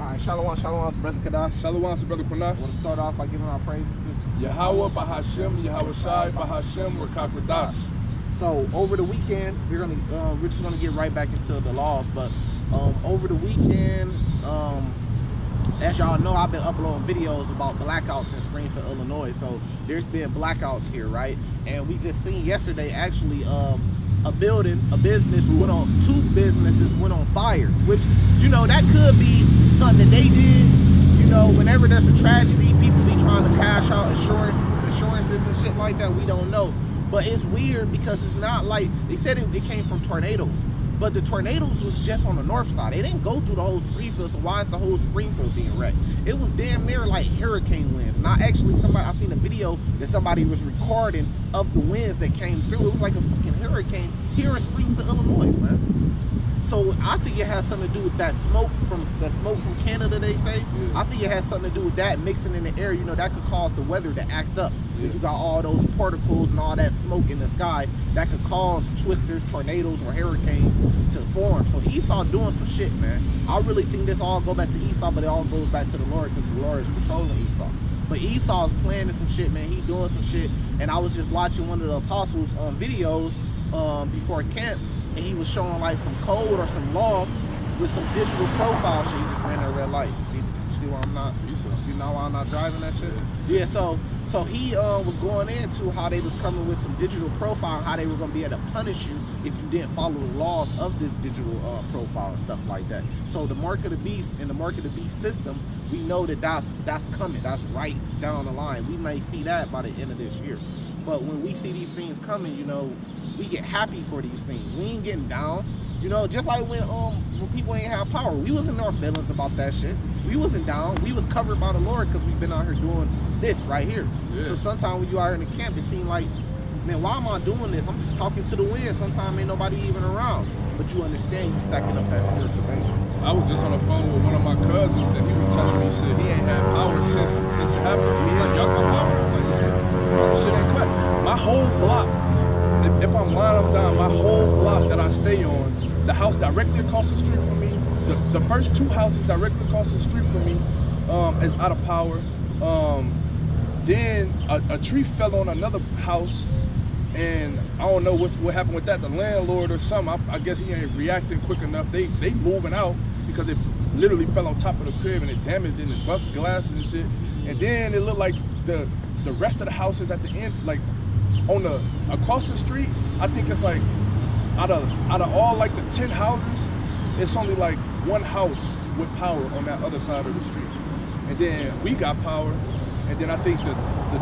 All right, shalom to Brother Kadash. Shalom to Brother Quanash. I want to start off by giving our praises to Yahweh, Bahashem, Yahweh Shai, Bahashem, Rakakwadash. So over the weekend, we're just gonna get right back into the laws. But over the weekend, as y'all know, I've been uploading videos about blackouts in Springfield, Illinois. So there's been blackouts here, right? And we just seen yesterday actually a business went on, two businesses went on fire, which, you know, that could be something that they did. You know, whenever there's a tragedy, people be trying to cash out insurances and shit like that. We don't know. But it's weird because it's not like, they said it came from tornadoes. But the tornadoes was just on the north side. They didn't go through the whole Springfield, so why is the whole Springfield being wrecked? It was damn near like hurricane winds. And I seen a video that somebody was recording of the winds that came through. It was like a fucking hurricane here in Springfield, Illinois, man. So I think it has something to do with that smoke from Canada, they say. Yeah. I think it has something to do with that mixing in the air. You know, that could cause the weather to act up. Yeah. You got all those particles and all that smoke in the sky that could cause twisters, tornadoes, or hurricanes to form. So Esau doing some shit, man. I really think this all go back to Esau, but it all goes back to the Lord because the Lord is controlling Esau. But Esau's planning some shit, man. He doing some shit. And I was just watching one of the apostles' videos before camp, and he was showing like some code or some law with some digital profile shit. He just ran that red light. You see why I'm not? You see now why I'm not driving that shit? Yeah. So he was going into how they was coming with some digital profile, how they were gonna be able to punish you if you didn't follow the laws of this digital profile and stuff like that. So the mark of the beast and the mark of the beast system, we know that that's coming. That's right down the line. We may see that by the end of this year. But when we see these things coming, you know, we get happy for these things. We ain't getting down. You know, just like when people ain't have power. We wasn't in our feelings about that shit. We wasn't down. We was covered by the Lord because we've been out here doing this right here. Yeah. So sometimes when you out here in the camp, it seems like, man, why am I doing this? I'm just talking to the wind. Sometimes ain't nobody even around. But you understand, you stacking up that spiritual bank. I was just on the phone with one of my cousins and he was telling me, he said he ain't had power since it happened. He was like, y'all got power? I'm like, yeah, shit ain't cut. My whole block, if I'm lying, I'm down, my whole block that I stay on, the house directly across the street from me, the first two houses directly across the street from me is out of power. Then a tree fell on another house, and I don't know what happened with that. The landlord or something, I guess he ain't reacting quick enough. They moving out because it literally fell on top of the crib and it damaged it and it busted glasses and shit. And then it looked like the rest of the houses at the end, like on the across the street, I think it's like out of all like the 10 houses, it's only like one house with power on that other side of the street. And then we got power, and then I think the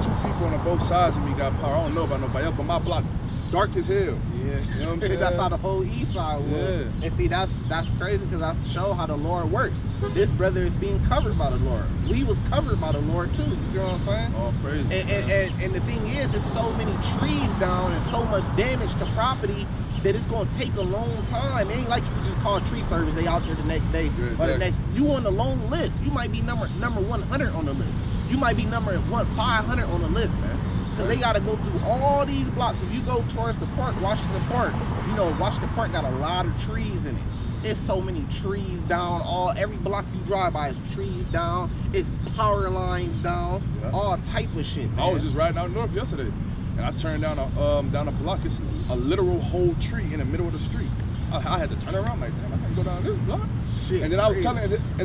two people on both sides of me got power. I don't know about nobody else, but my block dark as hell. Yeah, you know what I'm saying? That's how the whole east side was. Yeah. And see, that's crazy because that's show how the Lord works. This brother is being covered by the Lord. We was covered by the Lord too. You see what I'm saying? Oh, crazy. And the thing is, there's so many trees down and so much damage to property that it's gonna take a long time. It ain't like you can just call tree service. They out there the next day, yeah, exactly. Or the next. You on the long list. You might be number 100 on the list. You might be number 500 on the list, man. Because they got to go through all these blocks. If you go towards the park, Washington Park, you know, Washington Park got a lot of trees in it. There's so many trees down. Every block you drive by is trees down. It's power lines down. Yeah. All type of shit, man. I was just riding out north yesterday, and I turned down a block. It's a literal whole tree in the middle of the street. I had to turn around like, damn, I can't go down this block. Shit. And then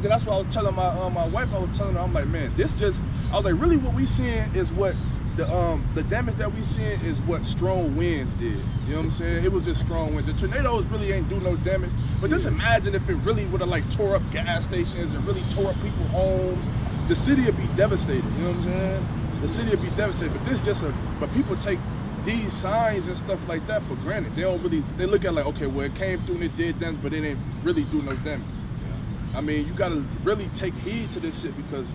that's what I was telling my wife. I was telling her, I'm like, man, I was like, really, what we seeing is what. The damage that we seeing is what strong winds did. You know what I'm saying? It was just strong winds. The tornadoes really ain't do no damage. But just imagine if it really would have like tore up gas stations and really tore up people's homes. The city would be devastated. You know what I'm saying? The city would be devastated. But but people take these signs and stuff like that for granted. They look at like, okay, well, it came through and it did damage, but it didn't really do no damage. Yeah. I mean, you gotta really take heed to this shit because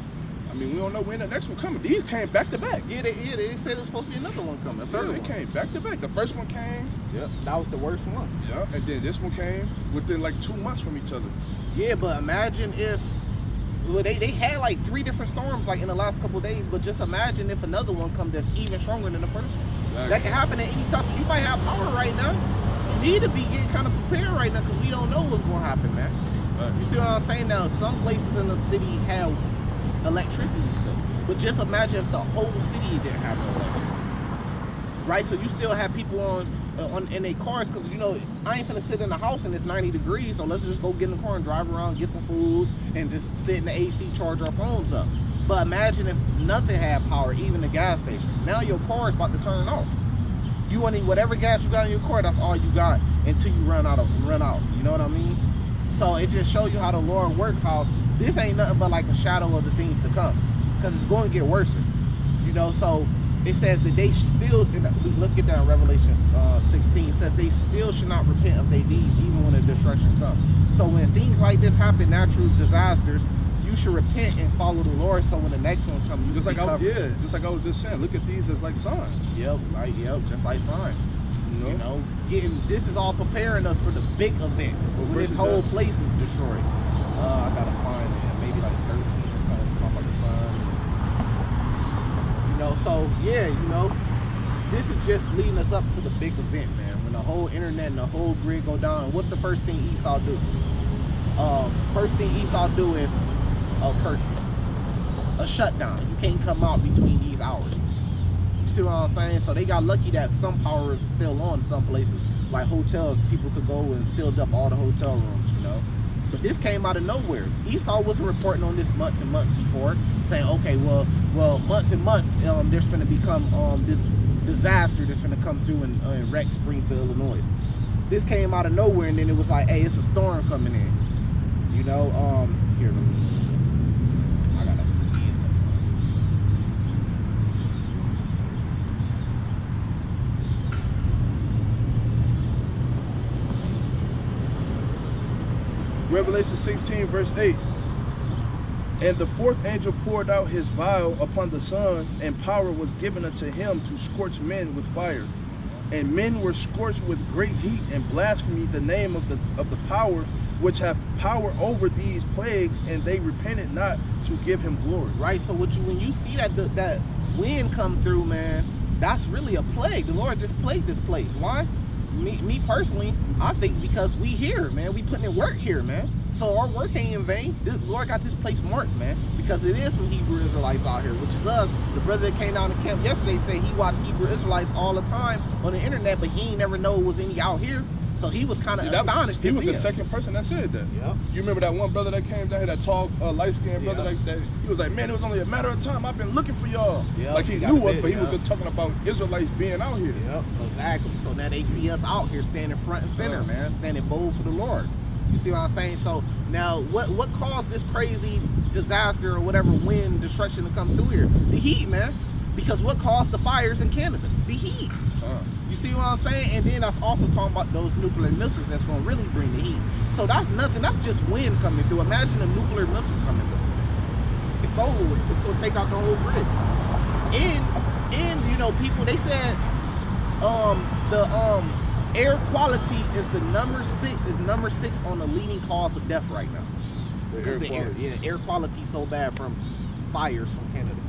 I mean, we don't know when the next one coming. These came back to back. Yeah, they said there was supposed to be another one coming, a third one. They came back to back. The first one came. Yep, that was the worst one. Yeah, and then this one came within like 2 months from each other. Yeah, but imagine if, well, they had like 3 different storms like in the last couple of days, but just imagine if another one comes that's even stronger than the first one. Exactly. That can happen at any time. So you might have power right now. You need to be getting kind of prepared right now because we don't know what's going to happen, man. Right. You see what I'm saying? Now, some places in the city have electricity still, but just imagine if the whole city didn't have no electricity, right? So you still have people in their cars, because you know I ain't finna sit in the house and it's 90 degrees, so let's just go get in the car and drive around, get some food, and just sit in the AC, charge our phones up. But imagine if nothing had power, even the gas stations. Now your car is about to turn off. You want to whatever gas you got in your car, that's all you got until you run out. You know what I mean? So it just shows you how the Lord works. How this ain't nothing but like a shadow of the things to come, because it's going to get worse. You know, so it says that they still. Let's get down. Revelation 16 says they still should not repent of their deeds, even when the destruction comes. So when things like this happen, natural disasters, you should repent and follow the Lord, so when the next one comes, you just like just like I was just saying, look at these as like signs. Yep, just like signs. You know, this is all preparing us for the big event when this whole place is destroyed. I gotta find it, maybe like 13 or something about the sun. You know, so yeah, you know, this is just leading us up to the big event, man. When the whole internet and the whole grid go down, what's the first thing Esau do? First thing Esau do is a curfew, a shutdown. You can't come out between these hours. You see what I'm saying? So they got lucky that some power is still on some places, like hotels. People could go and filled up all the hotel rooms, you know. But this came out of nowhere. Esau wasn't reporting on this months and months before, saying, okay, well, months and months, there's going to become this disaster that's going to come through and wreck Springfield, Illinois. This came out of nowhere, and then it was like, hey, it's a storm coming in. You know, here, let me. Revelation 16 verse 8. And the fourth angel poured out his vial upon the sun, and power was given unto him to scorch men with fire. And men were scorched with great heat, and blasphemed the name of the power which have power over these plagues, and they repented not to give him glory. Right. So when you see that wind come through, man, that's really a plague. The Lord just plagued this place. Why? Me personally, I think because we here, man. We putting in work here, man. So our work ain't in vain. The Lord got this place marked, man, because it is some Hebrew Israelites out here, which is us. The brother that came down to camp yesterday said he watched Hebrew Israelites all the time on the internet, but he ain't never know it was any out here. So he was kind of astonished. He was the second person that said that. Yeah. You remember that one brother that came down here, that tall, light-skinned brother like that? He was like, man, it was only a matter of time. I've been looking for y'all. Yeah, like he knew us, but he was just talking about Israelites being out here. Yep, exactly. So now they see us out here standing front and center, man, standing bold for the Lord. You see what I'm saying? So now what caused this crazy disaster or whatever wind destruction to come through here? The heat, man. Because what caused the fires in Canada? The heat. You see what I'm saying? And then that's also talking about those nuclear missiles that's going to really bring the heat. So that's nothing. That's just wind coming through. Imagine a nuclear missile coming through. It's over with. It's going to take out the whole grid. And you know, people, they said the air quality is number 6 on the leading cause of death right now. Air quality so bad from fires from Canada.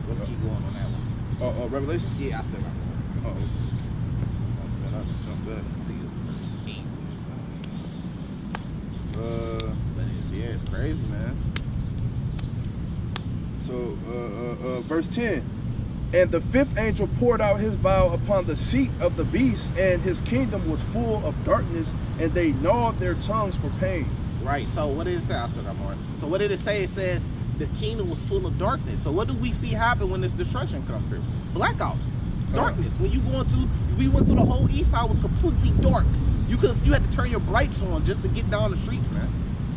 Let's keep going on that one. Revelation? Yeah, I still got more. That. I think it's verse 8. But it's crazy, man. So, verse 10. And the fifth angel poured out his vial upon the seat of the beast, and his kingdom was full of darkness, and they gnawed their tongues for pain. Right. So what did it say? I still got more. So what did it say? It says the kingdom was full of darkness. So what do we see happen when this destruction comes through? Blackouts. Darkness. When you we went through the whole east side, was completely dark. You had to turn your brights on just to get down the streets, man.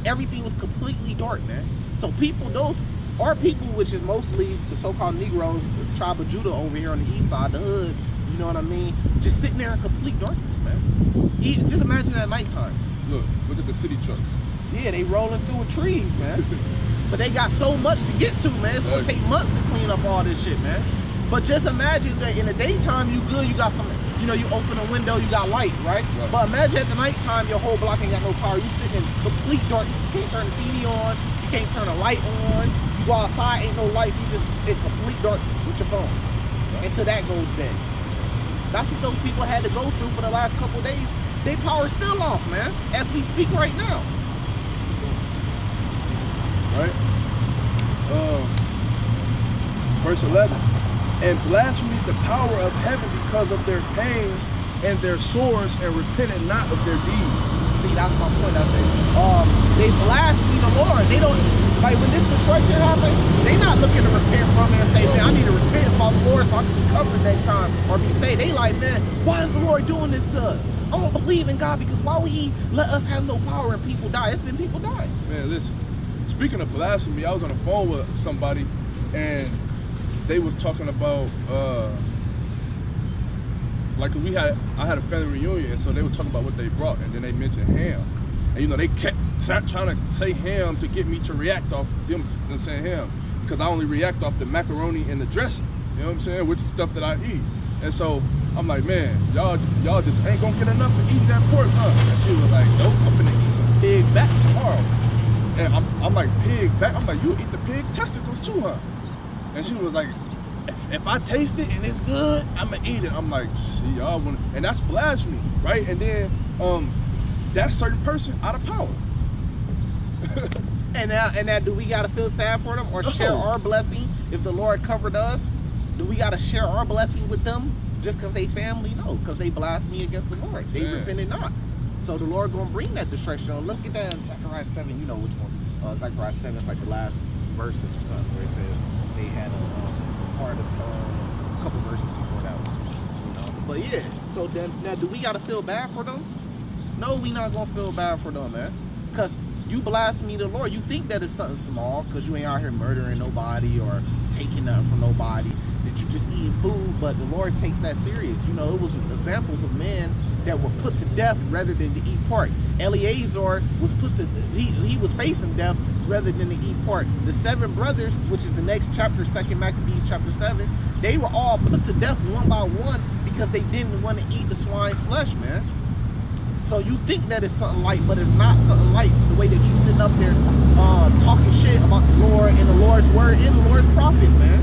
Everything was completely dark, man. So those are people, which is mostly the so-called Negroes, the tribe of Judah over here on the east side, the hood, you know what I mean? Just sitting there in complete darkness, man. Just imagine at nighttime. Look at the city trucks. Yeah, they rolling through trees, man. But they got so much to get to, man. It's gonna take months to clean up all this shit, man. But just imagine that in the daytime, you good, you got some, you know, you open a window, you got light, right? But imagine at the nighttime, your whole block ain't got no power. You sitting in complete darkness. You can't turn the TV on, you can't turn a light on. You go outside, ain't no lights, you just in complete darkness with your phone. Until that goes dead. That's what those people had to go through for the last couple of days. Their power's still off, man, as we speak right now. verse 11. And blasphemed the power of heaven because of their pains and their sores, and repented not of their deeds. See, that's my point. I said, they blaspheme the Lord. They don't, like when this destruction happened, they not looking to repent from it and say, man, I need to repent from the Lord so I can be covered next time or be saved. They like, man, why is the Lord doing this to us? I don't believe in God because why would he let us have no power and people die? It's been people dying. Man, listen, speaking of blasphemy, I was on the phone with somebody and they was talking about, like I had a family reunion, and so they were talking about what they brought, and then they mentioned ham. And you know, they kept trying to say ham to get me to react off them saying ham, because I only react off the macaroni and the dressing, you know what I'm saying, which is stuff that I eat. And so I'm like, man, y'all just ain't gonna get enough of eating that pork, huh? And she was like, nope, I'm finna eat some pig back tomorrow. And I'm like, pig back? I'm like, you eat the pig testicles too, huh? And she was like, if I taste it and it's good, I'ma eat it. I'm like, see, y'all wanna, and that's blasphemy, right? And then that certain person out of power. And now, do we gotta feel sad for them or share our blessing if the Lord covered us? Do we gotta share our blessing with them just because they family? No, because they blaspheme against the Lord. They repented not. So the Lord gonna bring that destruction on. Let's get that in Zechariah 7. You know which one? Zechariah 7 is like the last verses or something where it says they had a part of a couple verses before that one. You know, but yeah. So then now, do we gotta feel bad for them? No, we not gonna feel bad for them, man. Cause you blaspheme the Lord. You think that it's something small because you ain't out here murdering nobody or taking nothing from nobody. That you just eating food, but the Lord takes that serious. You know, it was examples of men that were put to death rather than to eat pork. Eleazar was put to, he was facing death rather than to eat pork. The 7 brothers, which is the next chapter, 2 Maccabees chapter 7, they were all put to death one by one because they didn't want to eat the swine's flesh, man. So you think that it's something light, but it's not something light. The way that you sitting up there talking shit about the Lord and the Lord's word and the Lord's prophets, man.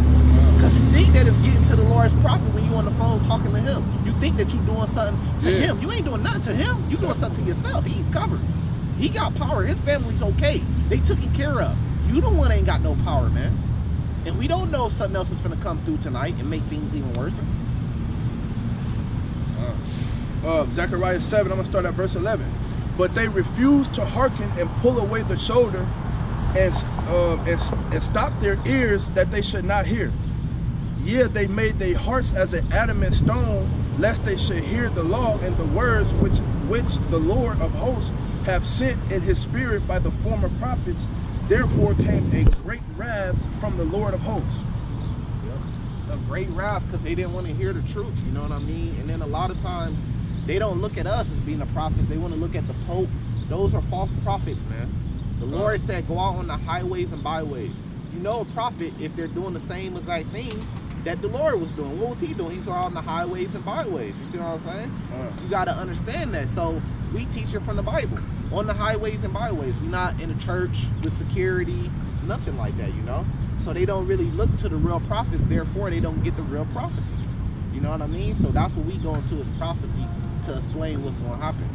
Because you think that it's getting to the Lord's prophet when you on the phone talking to him. You think that you doing something to him. You ain't doing nothing to him. You doing something to yourself. He's covered. He got power. His family's okay. They taken care of. You the one ain't got no power, man. And we don't know if something else is gonna come through tonight and make things even worse. Zechariah 7, I'm gonna start at verse 11. But they refused to hearken and pull away the shoulder and stop their ears that they should not hear. Yea, they made their hearts as an adamant stone, lest they should hear the law and the words which the Lord of hosts have sent in his spirit by the former prophets. Therefore came a great wrath from the Lord of hosts. Yep. A great wrath because they didn't want to hear the truth, you know what I mean? And then a lot of times they don't look at us as being the prophets. They want to look at the Pope. Those are false prophets, man. The Lord said, go out on the highways and byways. You know a prophet if they're doing the same exact thing that the Lord was doing. What was he doing? He was out on the highways and byways. You see what I'm saying? You got to understand that. So we teach it from the Bible. On the highways and byways. We're not in a church with security, nothing like that, you know? So they don't really look to the real prophets. Therefore, they don't get the real prophecies. You know what I mean? So that's what we go into is prophecy to explain what's going to happen.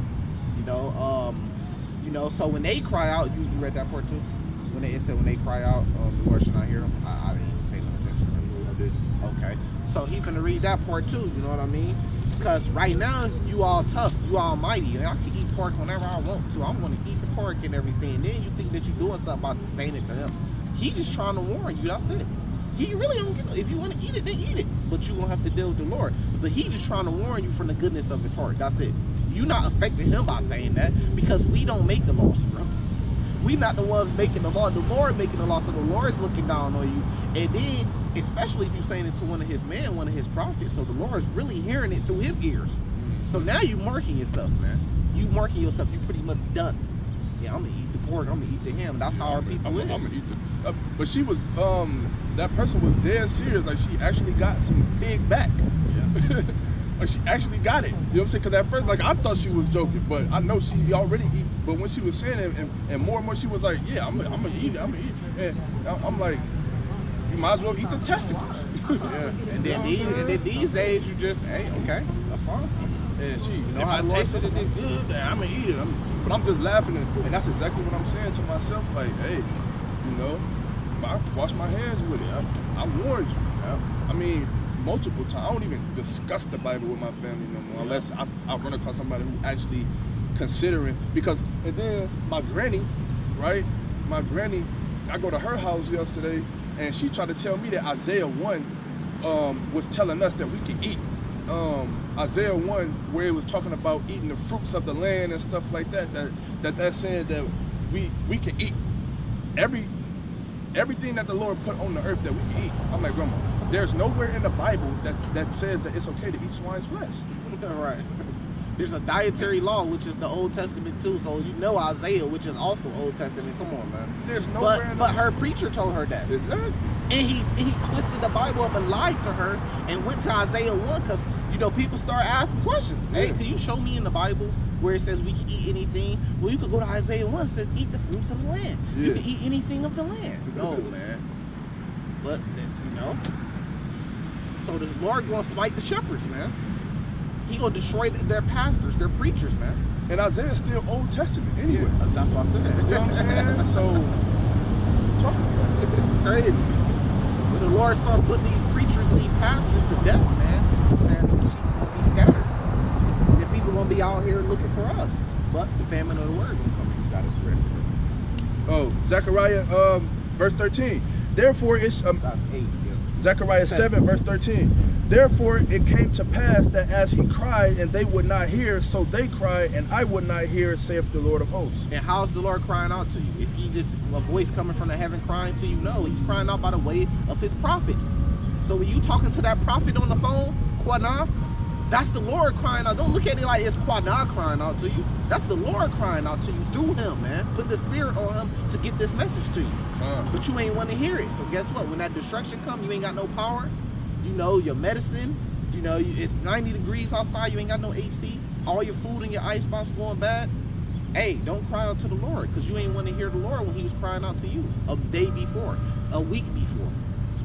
You know, so when they cry out, you read that part too? It said when they cry out, the Lord should not hear them. I didn't even pay no attention. I did. Okay. So he finna read that part too, you know what I mean? Because right now, you all tough, you all mighty, and I can eat pork whenever I want to. I'm gonna eat the pork and everything. And then you think that you're doing something about saying it to him. He just trying to warn you, that's it. He really don't get, if you want to eat it, then eat it. But you won't have to deal with the Lord. But he just trying to warn you from the goodness of his heart, that's it. You're not affecting him by saying that because we don't make the laws, bro. We not the ones making the law. The Lord making the law, so the Lord's looking down on you. And then, especially if you're saying it to one of his men, one of his prophets, so the Lord's really hearing it through his ears. So now you marking yourself, man. You marking yourself, you pretty much done. Yeah, I'm gonna eat the pork, I'm gonna eat the ham. That's how our people is. I'm gonna eat the, but she was, that person was dead serious. Like she actually got some pig back. Yeah. Like she actually got it. You know what I'm saying? Because at first, like I thought she was joking, but I know she already eat. But when she was saying it, and more and more, she was like, "Yeah, I'm gonna eat it. I'm gonna eat it." And I'm like, "You might as well eat the testicles." Yeah. And then these days, you just, hey, okay, that's fine. And she, you know, if I tasted it, it's good. Then I'm gonna eat it. But I'm just laughing, and that's exactly what I'm saying to myself. Like, hey, you know, I wash my hands with it. I warned you. Yep. I mean, multiple times. I don't even discuss the Bible with my family no more unless I run across somebody who actually considering. Because, and then my granny, right? My granny, I go to her house yesterday, and she tried to tell me that Isaiah 1 was telling us that we could eat. Isaiah 1, where it was talking about eating the fruits of the land and stuff like that, that's saying that we can eat everything that the Lord put on the earth that we can eat. I'm like, Grandma, there's nowhere in the Bible that says that it's okay to eat swine's flesh. Right. There's a dietary law, which is the Old Testament too. So you know Isaiah, which is also Old Testament. Come on, man. There's nowhere. But her preacher told her that. Exactly. And he twisted the Bible up and lied to her and went to Isaiah 1 because, you know, people start asking questions. Hey, can you show me in the Bible where it says we can eat anything? Well, you could go to Isaiah 1. It says eat the fruits of the land. Yeah. You can eat anything of the land. No, man. But, you know. So the Lord going to smite the shepherds, man. He going to destroy their pastors, their preachers, man. And Isaiah's still Old Testament anyway. Yeah, that's what I said. You know what I'm saying? So, talk about it. It's crazy. When the Lord started putting these preachers and these pastors to death, man, he says the sheep won't be scattered. The people gonna be out here looking for us. But the famine of the word gonna come in. You gotta rest it. Oh, Zechariah verse 13. Therefore it's That's 8. Yeah. Zechariah 7 verse 13. Therefore it came to pass that as he cried and they would not hear, so they cried and I would not hear, saith the Lord of hosts. And how's the Lord crying out to you? Is he just a voice coming from the heaven crying to you? No, he's crying out by the way of his prophets. So when you talking to that prophet on the phone, Quanah, that's the Lord crying out. Don't look at it like it's Quanah crying out to you. That's the Lord crying out to you through him, man. Put the spirit on him to get this message to you. But you ain't want to hear it. So guess what? When that destruction come, you ain't got no power. You know, your medicine, you know, it's 90 degrees outside. You ain't got no AC. All your food in your icebox going bad. Hey, don't cry out to the Lord because you ain't want to hear the Lord when he was crying out to you a day before, a week before.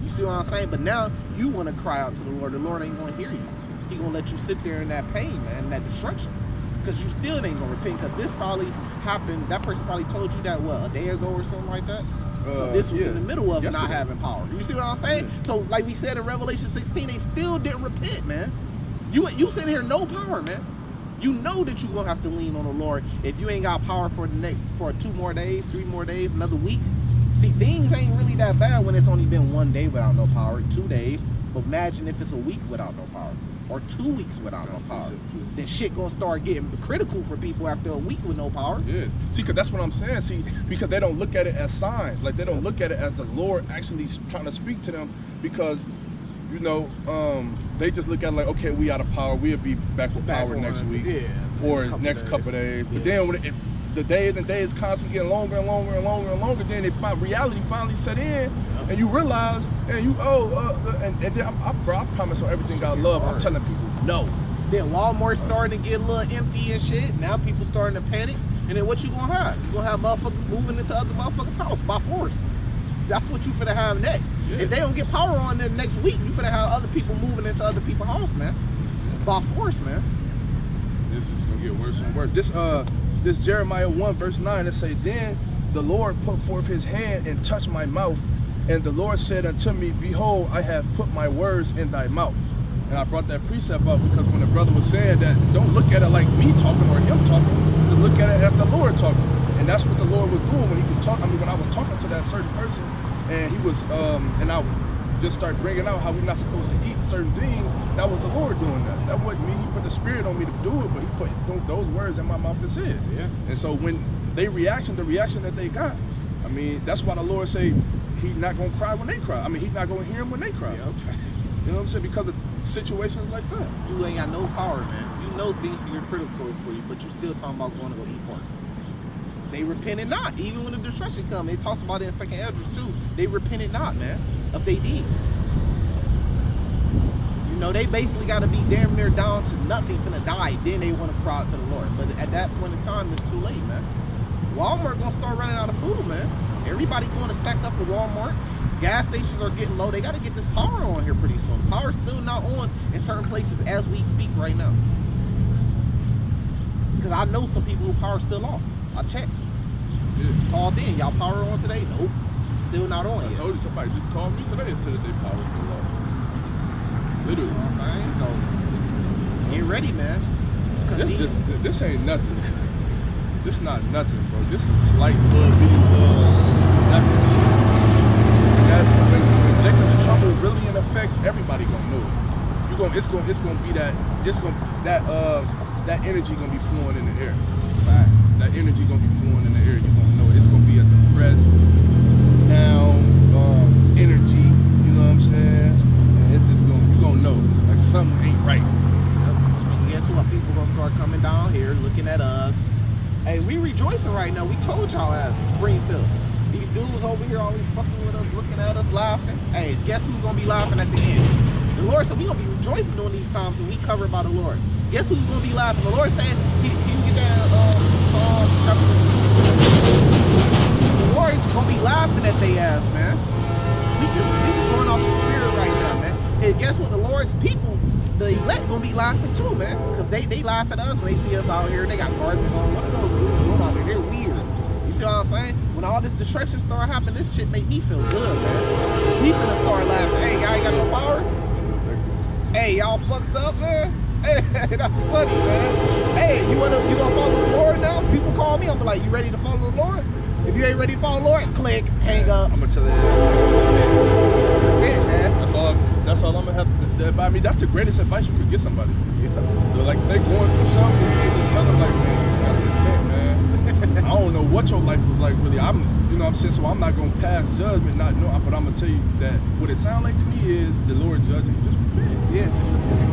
You see what I'm saying? But now you want to cry out to the Lord. The Lord ain't going to hear you. He going to let you sit there in that pain, man, in that destruction. Because you still ain't going to repent because this probably happened. That person probably told you that, what, a day ago or something like that? So this was in the middle of not having power. You see what I'm saying? Yeah. So like we said in Revelation 16, they still didn't repent, man. You sitting here no power, man. You know that you're going to have to lean on the Lord if you ain't got power for 2 more days, 3 more days, another week. See, things ain't really that bad when it's only been 1 day without no power, 2 days. But imagine if it's a week without no power or 2 weeks without no power. Then shit gonna start getting critical for people after a week with no power. Yeah. See, because that's what I'm saying. See, because they don't look at it as signs. Like, they don't look at it as the Lord actually trying to speak to them because, you know, they just look at it like, okay, we out of power. We'll be back with power next week or next couple days. But then when the days and days constantly getting longer and longer and longer and longer, then reality finally set in, and you realize, and you and then I promise on everything I love, I'm telling people no. Then Walmart's starting to get a little empty and shit. Now people starting to panic, and then what you gonna have? You gonna have motherfuckers moving into other motherfuckers' house by force. That's what you finna have next. Yeah. If they don't get power on them next week, you finna have other people moving into other people's house, man. By force, man. This is gonna get worse and worse. This Jeremiah 1 verse 9, it say, then the Lord put forth his hand and touched my mouth, and the Lord said unto me, behold, I have put my words in thy mouth. And I brought that precept up because when the brother was saying that, don't look at it like me talking or him talking, just look at it as the Lord talking. And that's what the Lord was doing when he was talking. I mean, when I was talking to that certain person, and he was, and I just start bringing out how we're not supposed to eat certain things, that was the Lord doing that. That wasn't me. He put the spirit on me to do it, but he put those words in my mouth to say it. Yeah. And so when the reaction that they got, I mean, that's why the Lord say he's not going to cry when they cry. I mean, he's not going to hear them when they cry. Yeah, okay. You know what I'm saying? Because of situations like that. You ain't got no power, man. You know things can get critical for you, but you still talking about going to go eat pork. They repented not. Even when the destruction come, it talks about it in 2nd Esdras too. They repented not, man, of their deeds. You know, they basically got to be damn near down to nothing, finna die. Then they want to cry out to the Lord. But at that point in time, it's too late, man. Walmart gonna start running out of food, man. Everybody going to stack up at Walmart. Gas stations are getting low. They got to get this power on here pretty soon. Power's still not on in certain places as we speak right now. Because I know some people who power's still off. I checked. Yeah. Called in. Y'all power on today? Nope. still not on I yet. told you, somebody just called me today and said that their power's still off. You know Literally. what I'm saying? So get ready, man. 'Cause This ain't nothing. This not nothing, bro. This is slight little bitty nothing shit. When Jacob's trouble really in effect, everybody gonna know it. It's gonna be that energy gonna be flowing in the air. Facts. That energy gonna be flowing in the air. You gonna know it. It's gonna be a depressed, down energy. You know what I'm saying? And it's just you gonna know like something ain't right. Yep. And guess what? People gonna start coming down here looking at us. Hey, we rejoicing right now. We told y'all as Springfield. These dudes over here always fucking with us, looking at us, laughing. Hey, guess who's gonna be laughing at the end? The Lord said we gonna be rejoicing during these times and we covered by the Lord. Guess who's gonna be laughing? The Lord said, he get that Psalms chapter 2. The Lord's gonna be laughing at they ass, man. We just going off the spirit right now, man. And guess what? The Lord's people, the elect, gonna be laughing too, man. Cause they laugh at us when they see us out here. They got garbage on. What are those dudes doing out there? They're weird. You see what I'm saying? When all this destruction start happening, this shit make me feel good, man. Cause we finna start laughing. Hey, y'all ain't got no power? Hey, y'all fucked up, man? Hey, that's funny, man. Hey, you gonna follow the Lord now? People call me, I'm like, you ready to follow the Lord? If you ain't ready to follow the Lord, click, hang up. I'm gonna tell you Repent, man. That's all I'm gonna have to. I mean, that's the greatest advice you could get somebody. Yeah. So, like, if they going through something, you can just tell them, like, man, you just gotta repent, man. I don't know what your life was like, really. You know what I'm saying? So I'm not gonna pass judgment, not knowing, but I'm gonna tell you that what it sounds like to me is the Lord judging you. Just repent. Yeah, just repent.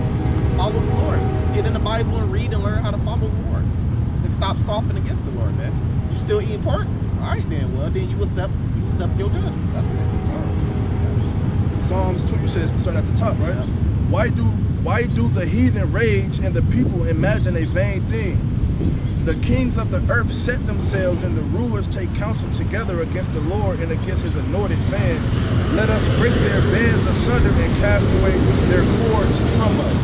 Follow the Lord. Get in the Bible and read and learn how to follow the Lord. And stop scoffing against the Lord, man. You still eating pork? All right, then. Well, then you accept your judgment. That's it. Psalms 2, you said start at the top, right? Yep. Why do the heathen rage and the people imagine a vain thing? The kings of the earth set themselves and the rulers take counsel together against the Lord and against his anointed, saying, let us break their bands asunder and cast away their cords from us.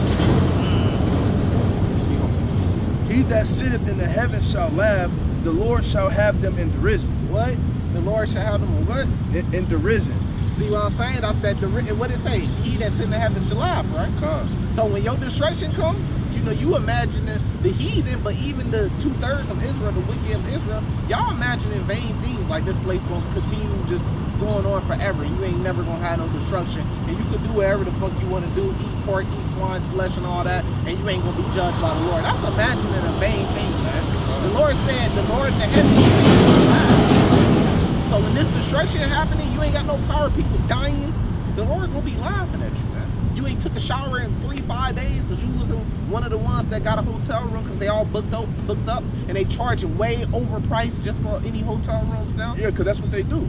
He that sitteth in the heavens shall laugh, the Lord shall have them in derision. What? The Lord shall have them in what? In derision. See what I'm saying? That's that. What it say? He that's in the heavens shall laugh, right? Come. So when your destruction come, you know, you imagine the heathen, but even the 2/3 of Israel, the wicked of Israel, y'all imagining vain things like this place gonna continue just going on forever. You ain't never gonna have no destruction, and you can do whatever the fuck you want to do, eat pork, eat swine's flesh, and all that, and you ain't gonna be judged by the Lord. That's imagining a vain thing, man. The Lord said, the Lord in the heavens shall laugh. So when this destruction happening, you ain't got no power, people dying, the Lord gonna be laughing at you, man. You ain't took a shower in 3-5 days because you was one of the ones that got a hotel room because they all booked up, and they charging way overpriced just for any hotel rooms now. Yeah, because that's what they do.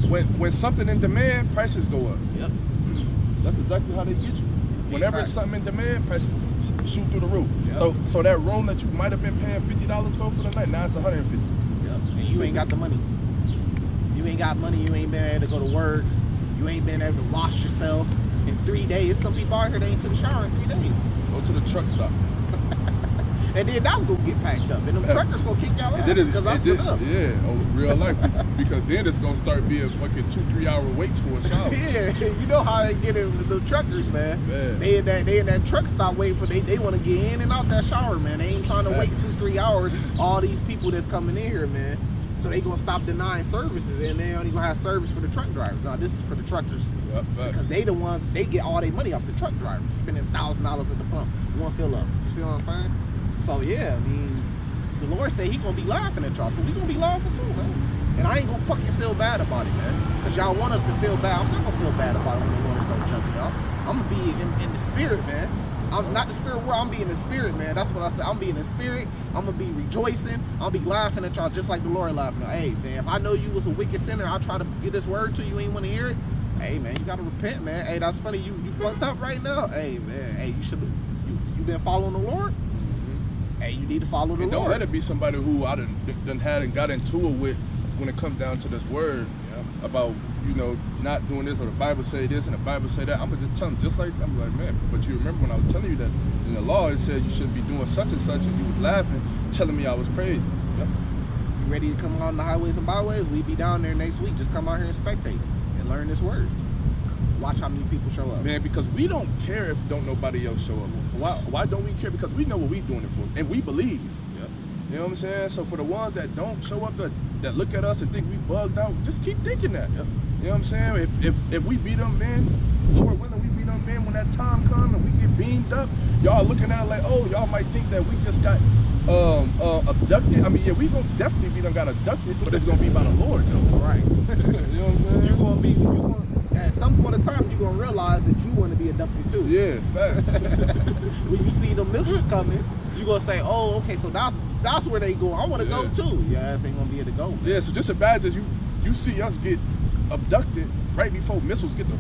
When something in demand, prices go up. Yep. That's exactly how they get you. Whenever it's something in demand, prices shoot through the roof. Yep. So that room that you might have been paying $50 for the night, now it's $150. Yep. And you ain't got the money. You ain't got money. You ain't been able to go to work. You ain't been able to wash yourself in 3 days. Some people out here, they ain't took a shower in 3 days. Go to the truck stop. And then that's gonna get packed up, and them truckers gonna kick y'all ass because that's what up. Yeah, real life. Because then it's gonna start being fucking 2-3 hour waits for a shower. Yeah, you know how they get it with the truckers, man. They in that truck stop waiting for they want to get in and out that shower, man. They ain't trying to wait 2-3 hours. All these people that's coming in here, man. So they gonna stop denying services, and they only gonna have service for the truck drivers. Now this is for the truckers, because they the ones they get all their money off the truck drivers, spending $1,000 at the pump, one fill up. You see what I'm saying? So yeah, I mean, the Lord said He gonna be laughing at y'all, so we gonna be laughing too, man. And I ain't gonna fucking feel bad about it, man, because y'all want us to feel bad. I'm not gonna feel bad about it when the Lord start judging y'all. I'm gonna be in the spirit, man. I'm not the spirit world, I'm being the spirit, man. That's what I said. I'm being the spirit. I'm gonna be rejoicing. I'll be laughing at y'all just like the Lord laughing. Hey, man, if I know you was a wicked sinner, I'll try to get this word to you. You ain't want to hear it. Hey, man, you gotta repent, man. Hey, that's funny. You fucked up right now. Hey, man. Hey, you been following the Lord. Hey, you need to follow the Lord. Don't let it be somebody who I done had and got into it with when it comes down to this word about, you know, not doing this, or the Bible say this and the Bible say that. I'm gonna just tell them, just like, I'm like, man, but you remember when I was telling you that in the law it says you shouldn't be doing such and such, and you was laughing, telling me I was crazy. you ready to come on the highways and byways, we be down there next week. Just come out here and spectate and learn this word. Watch how many people show up. Man, because we don't care if don't nobody else show up. Why don't we care? Because we know what we doing it for, and we believe. Yep. You know what I'm saying? So for the ones that don't show up, that look at us and think we bugged out, just keep thinking that. Yep. You know what I'm saying? If we beat them men, Lord willing, we beat them men when that time comes and we get beamed up, y'all looking at it like, oh, y'all might think that we just got abducted. I mean, yeah, we gonna definitely be done got abducted, but it's gonna be by the Lord though. Right. You know what I'm saying? At some point in time, you're gonna realize that you want to be abducted too. Yeah, facts. When you see the missiles coming, you gonna say, "Oh, okay, so that's where they go. I want to go too." Your ass ain't gonna be able to go. Man. Yeah, so just imagine you see us get abducted right before missiles get the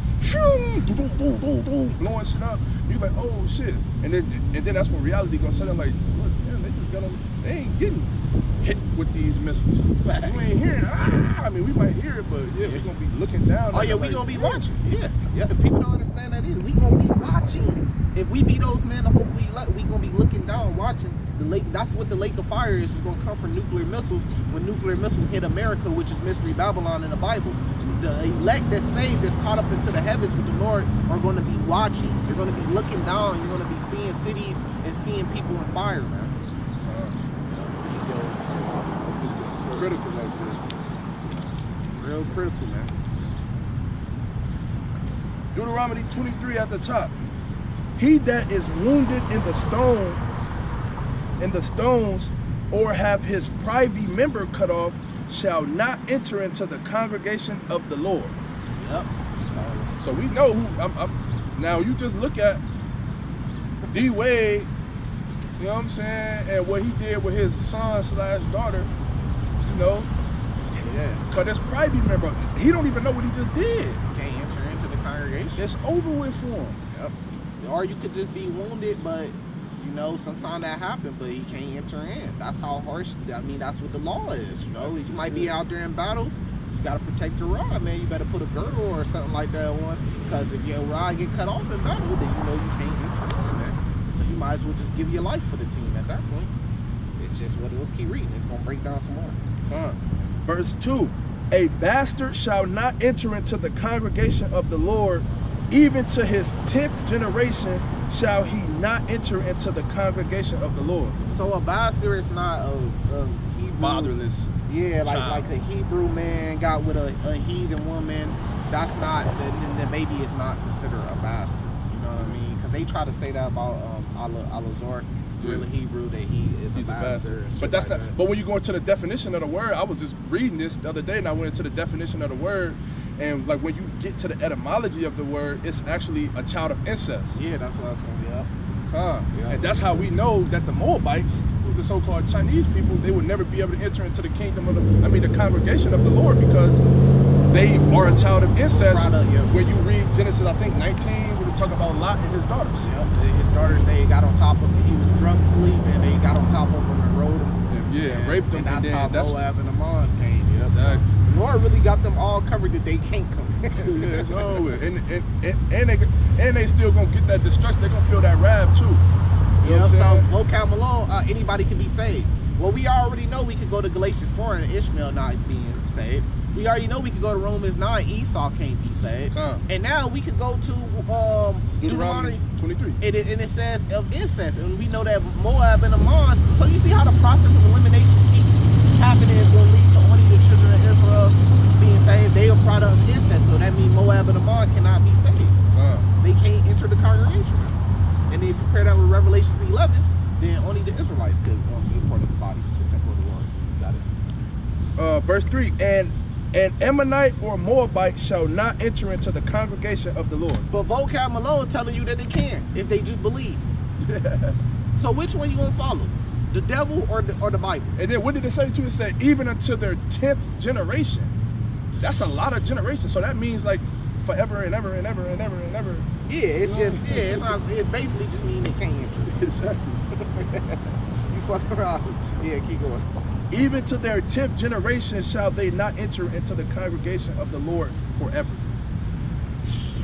blowing shit up. You like, oh shit, and then that's when reality gonna set in like, look, man, they just got on. They ain't getting hit with these missiles. Facts. We ain't hearing. I mean, we might hear it, but yeah, we're gonna be looking down. Oh yeah, we gonna be watching. Yeah. If people don't understand that is, we gonna be watching. If we be those men, hopefully we gonna be looking down, watching the lake. That's what the lake of fire is. It's gonna come from nuclear missiles. When nuclear missiles hit America, which is Mystery Babylon in the Bible, the elect that's saved, that's caught up into the heavens with the Lord, are gonna be watching. They're gonna be looking down. You're gonna be seeing cities and seeing people in fire, man. Critical like that. Real critical, man. Deuteronomy 23 at the top. He that is wounded in the stones, or have his privy member cut off, shall not enter into the congregation of the Lord. Yep. So we know who. Now you just look at D Wade. You know what I'm saying, and what he did with his son/daughter. You know, yeah. Cause this private member, he don't even know what he just did. Can't enter into the congregation. It's over with for him. Yep. Or you could just be wounded, but you know, sometimes that happens, but he can't enter in. That's how harsh. I mean, that's what the law is. You know, you might be out there in battle. You gotta protect your rod, man. You better put a girdle or something like that on, because if your rod get cut off in battle, then you know you can't enter in, man. So you might as well just give your life for the team at that point. It's just what it was. Keep reading. It's gonna break down some more. Verse 2, a bastard shall not enter into the congregation of the Lord, even to his 10th generation shall he not enter into the congregation of the Lord. So a bastard is not a Hebrew. Fatherless. Yeah, child. like a Hebrew man got with a heathen woman. That's not, the baby is not considered a bastard. You know what I mean? Because they try to say that about Alazor. Really Hebrew, that he's a bastard. But that's like not. that. But when you go into the definition of the word, I was just reading this the other day, and I went into the definition of the word, and like when you get to the etymology of the word, it's actually a child of incest. Yeah, that's what I was going to be up. Yeah. And that's how we know that the Moabites, who's the so-called Chinese people, they would never be able to enter into the kingdom of the congregation of the Lord, because they are a child of incest. When you read Genesis, I think 19, we talk about Lot and his daughters. Yep, his daughters, they got on top of him. He was drunk, sleeping, they got on top of him and rode him. Yeah, raped them. And that's how Moab and Ammon came. Yep. Exactly. So the Lord really got them all covered that they can't come. Yeah, it's over. And they still gonna get that destruction. They're gonna feel that wrath too. You know what I'm saying? So vocab alone, anybody can be saved. Well, we already know we could go to Galatians 4 and Ishmael not being saved. We already know we could go to Romans 9, Esau can't be saved. And now we could go to Deuteronomy 23. And it says of incest. And we know that Moab and Ammon, so you see how the process of elimination keeps happening, is going to lead to only the children of Israel being saved. They are product of incest. So that means Moab and Ammon cannot be saved. They can't enter the congregation. And if you compare that with Revelation 11, then only the Israelites could be a part of the body, the temple of the Lord. Got it? Verse 3, and an Ammonite or Moabite shall not enter into the congregation of the Lord. But vocab Malone telling you that they can, if they just believe. So which one you gonna follow? The devil or the Bible? And then what did it say too? It said even until their 10th generation. That's a lot of generations. So that means like forever and ever and ever and ever and ever. Yeah, it's just, it's not, it basically just means they can't enter. Exactly. You fucking around. Yeah, keep going. Even to their 10th generation shall they not enter into the congregation of the Lord forever.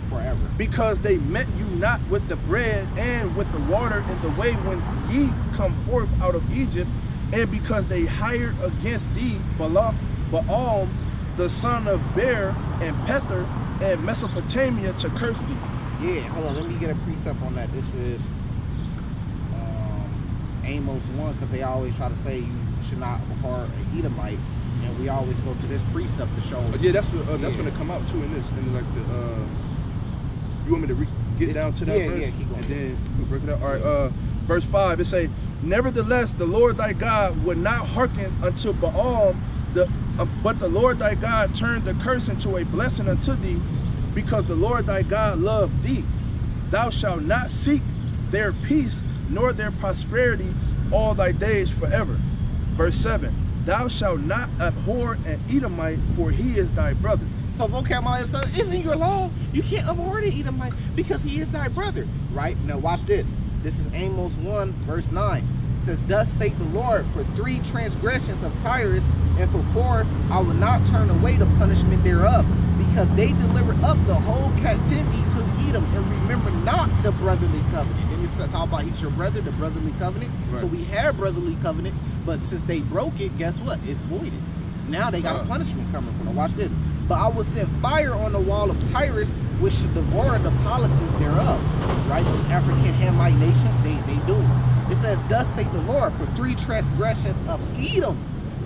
Forever. Because they met you not with the bread and with the water in the way when ye come forth out of Egypt, and because they hired against thee Baal, the son of Beer, and Pether, and Mesopotamia to curse thee. Yeah, hold on, let me get a precept on that. This is Amos 1, because they always try to say you should not abhor an Edomite, and we always go to this precept to show. Yeah, that's gonna come out too in this, and like the you want me to get down to that verse? Yeah, keep going. And then we'll break it up. All right, verse 5, it say, nevertheless, the Lord thy God would not hearken unto Baal, but the Lord thy God turned the curse into a blessing unto thee, because the Lord thy God loved thee. Thou shalt not seek their peace nor their prosperity all thy days forever. Verse 7, thou shalt not abhor an Edomite, for he is thy brother. So vocabulary says, isn't your law? You can't abhor the Edomite because he is thy brother, right? Now watch this. This is Amos 1, verse 9. It says, thus saith the Lord, for 3 transgressions of Tyrus, and for 4, I will not turn away the punishment thereof, because they delivered up the whole captivity to Edom, and remember not the brotherly covenant. Then it's talk about he's your brother, the brotherly covenant. Right. So we have brotherly covenants, but since they broke it, guess what? It's voided. Now they got a punishment coming from them. Watch this. But I will send fire on the wall of Tyrus, which should devour the palaces thereof. Right? Those African Hamite nations, they do. It says, thus saith the Lord, for 3 transgressions of Edom,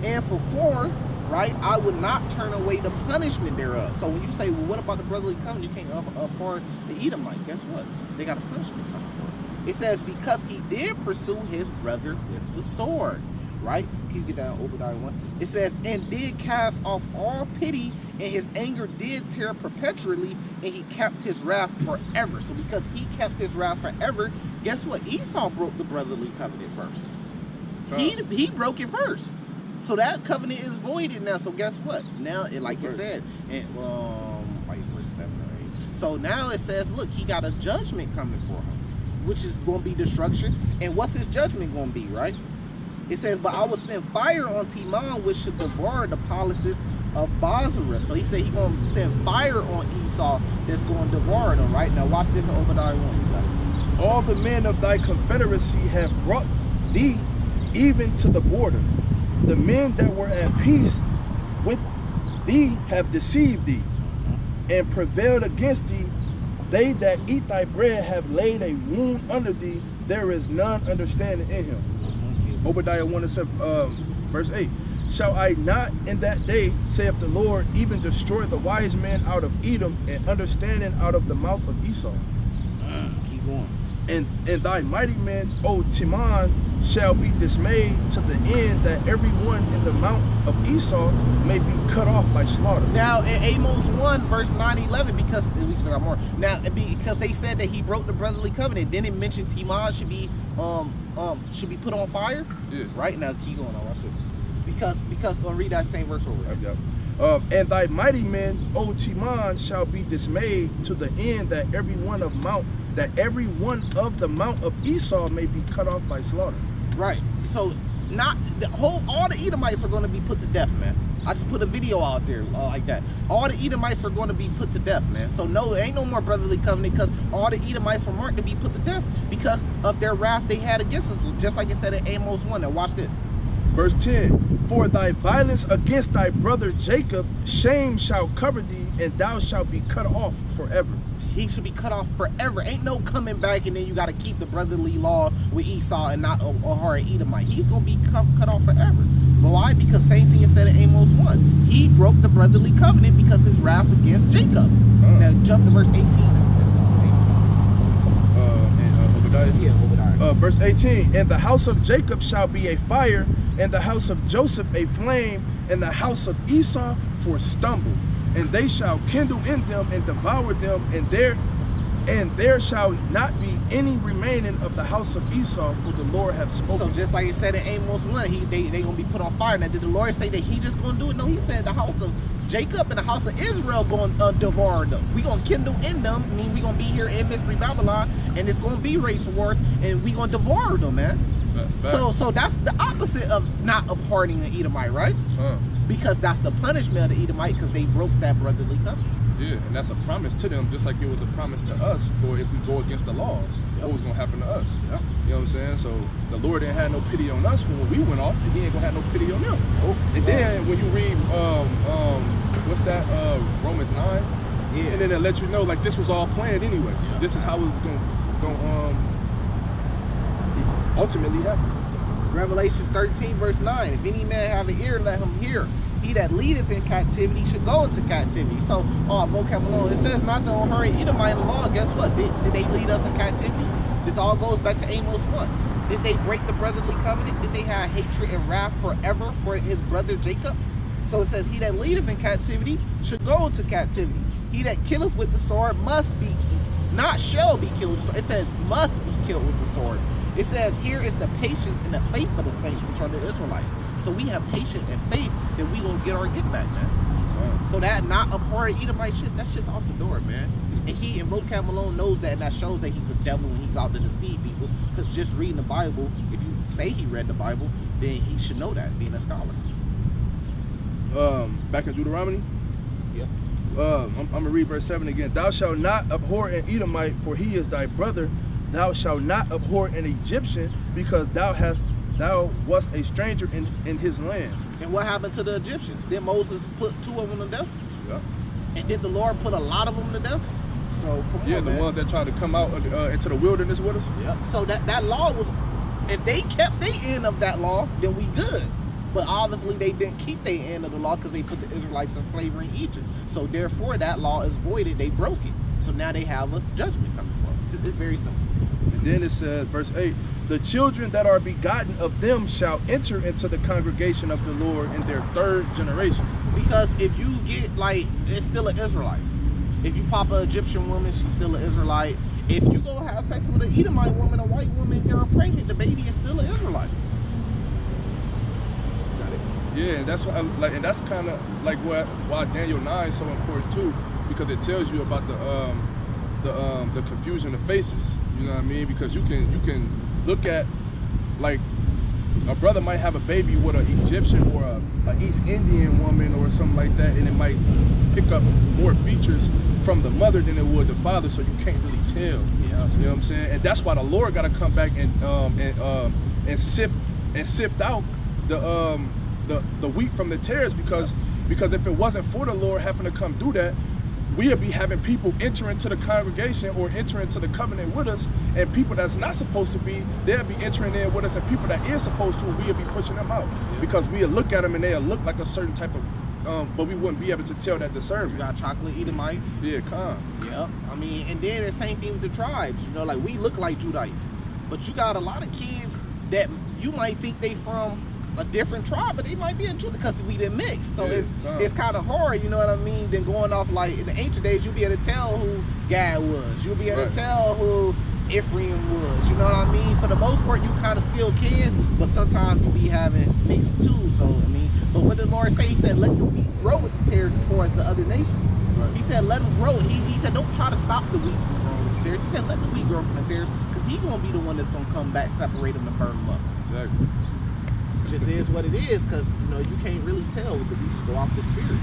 and for 4, right, I would not turn away the punishment thereof. So when you say, well, what about the brotherly covenant? You can't abhor the Edomite. Guess what? They got a punishment coming for it. It says, because he did pursue his brother with the sword. Right? Can you get down Obadiah 1? It says, and did cast off all pity, and his anger did tear perpetually, and he kept his wrath forever. So because he kept his wrath forever, guess what? Esau broke the brotherly covenant first. He broke it first. So that covenant is voided now. So guess what? Now, like you said, and like verse 7 or 8. So now it says, look, he got a judgment coming for him, which is going to be destruction. And what's his judgment going to be, right? It says, but I will send fire on Teman, which should devour the palaces of Bozrah. So he said he's going to send fire on Esau that's going to devour them, right? Now watch this in Obadiah 1. All the men of thy confederacy have brought thee even to the border. The men that were at peace with thee have deceived thee, and prevailed against thee. They that eat thy bread have laid a wound under thee. There is none understanding in him. Obadiah 1 and 7, verse 8. Shall I not in that day, saith the Lord, even destroy the wise men out of Edom, and understanding out of the mouth of Esau? Keep going. And thy mighty men, O Teman, shall be dismayed to the end that everyone in the mount of Esau may be cut off by slaughter. Now in Amos 1 verse 9 and 11, because we still got more. Now because they said that he broke the brotherly covenant, didn't it mention Teman should be put on fire? Yeah. Right, now keep going on. Watch this. Because read that same verse over there. And thy mighty men, O Teman, shall be dismayed to the end that every one of the mount of Esau may be cut off by slaughter. Right. So all the Edomites are going to be put to death, man. I just put a video out there like that. All the Edomites are going to be put to death, man. So no, there ain't no more brotherly covenant, because all the Edomites were marked to be put to death because of their wrath they had against us, just like it said in Amos 1. Now watch this. Verse 10, for thy violence against thy brother Jacob, shame shall cover thee, and thou shalt be cut off forever. He should be cut off forever. Ain't no coming back and then you got to keep the brotherly law with Esau and not or Edomite. He's going to be cut off forever. But why? Because same thing is said in Amos 1. He broke the brotherly covenant because his wrath against Jacob. Now jump to verse 18. Obadiah? Yeah, Obadiah. Verse 18, and the house of Jacob shall be a fire, and the house of Joseph a flame, and the house of Esau for stumble. And they shall kindle in them and devour them, and there shall not be any remaining of the house of Esau, for the Lord hath spoken. So just like it said in Amos 1, they gonna be put on fire. Now did the Lord say that he just gonna do it? No, he said the house of Jacob and the house of Israel gonna devour them. We gonna kindle in them. I mean, we gonna be here in Mystery Babylon, and it's gonna be race wars, and we gonna devour them, man. So that's the opposite of not abhorring the Edomite, right? Because that's the punishment of the Edomite, because they broke that brotherly covenant. Yeah, and that's a promise to them, just like it was a promise to us for if we go against the laws, what was gonna happen to us. Yep. You know what I'm saying? So the Lord didn't have no pity on us for when we went off, and He ain't gonna have no pity on them. And then when you read what's that, Romans 9, and then it let you know like this was all planned anyway. Yeah. This is how it was gonna ultimately happen. Revelations 13 verse 9. If any man have an ear, let him hear. He that leadeth in captivity should go into captivity. So, vocab Malone, it says not to hurry Edomite law. Guess what? Did they lead us in captivity? This all goes back to Amos 1. Did they break the brotherly covenant? Did they have hatred and wrath forever for his brother Jacob? So it says, he that leadeth in captivity should go into captivity. He that killeth with the sword must be, not shall be killed. It says must be killed with the sword. It says here is the patience and the faith of the saints, which are the Israelites. So we have patience and faith that we gonna get our get back, man. Wow. So that not abhorrent Edomite shit, that shit's off the door, man. And he and Vocab Malone knows that, and that shows that he's a devil and he's out to deceive people. Because just reading the Bible, if you say he read the Bible, then he should know that, being a scholar. Back in Deuteronomy. Yeah. I'm gonna read verse 7 again. Thou shalt not abhor an Edomite, for he is thy brother. Thou shalt not abhor an Egyptian, because thou wast a stranger in his land. And what happened to the Egyptians? Did Moses put 2 of them to death? Yeah. And did the Lord put a lot of them to death? So come on, the man. ones that tried to come out into the wilderness with us. Yep. So that law was, if they kept their end of that law, then we good. But obviously they didn't keep their end of the law because they put the Israelites in slavery in Egypt. So therefore that law is voided. They broke it. So now they have a judgment coming from it. It's very simple. And then it says, verse 8, the children that are begotten of them shall enter into the congregation of the Lord in their 3rd generation. Because if you get, like, it's still an Israelite. If you pop an Egyptian woman, she's still an Israelite. If you go have sex with an Edomite woman, a white woman, they're pregnant, the baby is still an Israelite. Got it? Yeah, and that's what and that's kind of like why Daniel 9 is so important too, because it tells you about the confusion of faces. You know what I mean? Because you can look at, like, a brother might have a baby with an Egyptian or a East Indian woman or something like that, and it might pick up more features from the mother than it would the father, so you can't really tell. Yeah. You know what I'm saying? And that's why the Lord got to come back and sift out the wheat from the tares, because if it wasn't for the Lord having to come do that, we'll be having people enter into the congregation or enter into the covenant with us, and people that's not supposed to be, they'll be entering in with us, and people that is supposed to, we'll be pushing them out. Yeah. Because we'll look at them and they'll look like a certain type of, but we wouldn't be able to tell that discernment. You got chocolate Edomites. Yeah, calm. Yep. I mean, and then the same thing with the tribes. You know, like we look like Judites, but you got a lot of kids that you might think they from a different tribe, but they might be a Judah because we didn't mix. So yeah, it's kind of hard, you know what I mean, than going off like in the ancient days. You'll be able to tell who Gad was. You'll be able to tell who Ephraim was. You know what I mean? For the most part, you kind of still can, but sometimes you be having mixed too. So I mean, but what the Lord say? He said, "Let the wheat grow with the tares as far as the other nations." Right. He said, "Let them grow." He said, "Don't try to stop the wheat from growing with the tares." He said, "Let the wheat grow from the tares, because He's gonna be the one that's gonna come back, separate them, and burn them up." Exactly. Just is what it is, because you know you can't really tell with the beasts go off the spirit.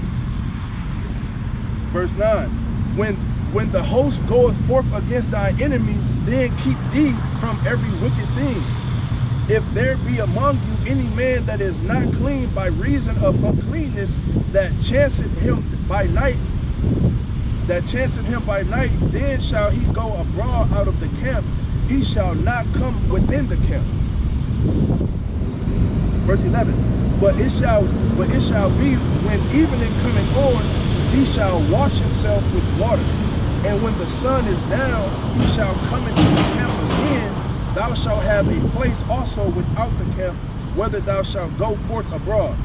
Verse 9, when the host goeth forth against thy enemies, then keep thee from every wicked thing. If there be among you any man that is not clean by reason of uncleanness, that chanceth him by night, then shall he go abroad out of the camp. He shall not come within the camp. Verse 11, but it shall be when evening coming on, he shall wash himself with water. And when the sun is down, he shall come into the camp again. Thou shalt have a place also without the camp, whether thou shalt go forth abroad.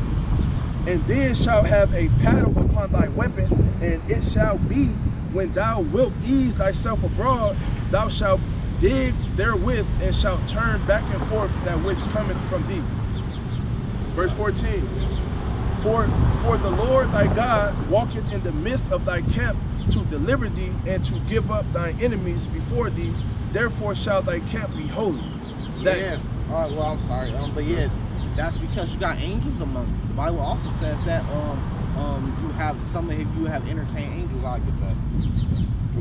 And then shalt have a paddle upon thy weapon, and it shall be when thou wilt ease thyself abroad, thou shalt dig therewith, and shalt turn back and forth that which cometh from thee. Verse 14, for the Lord thy God walketh in the midst of thy camp to deliver thee and to give up thine enemies before thee. Therefore shall thy camp be holy. Yeah. All right. Well, I'm sorry. But yeah, that's because you got angels among you. The Bible also says that you have some of you have entertained angels. I get that.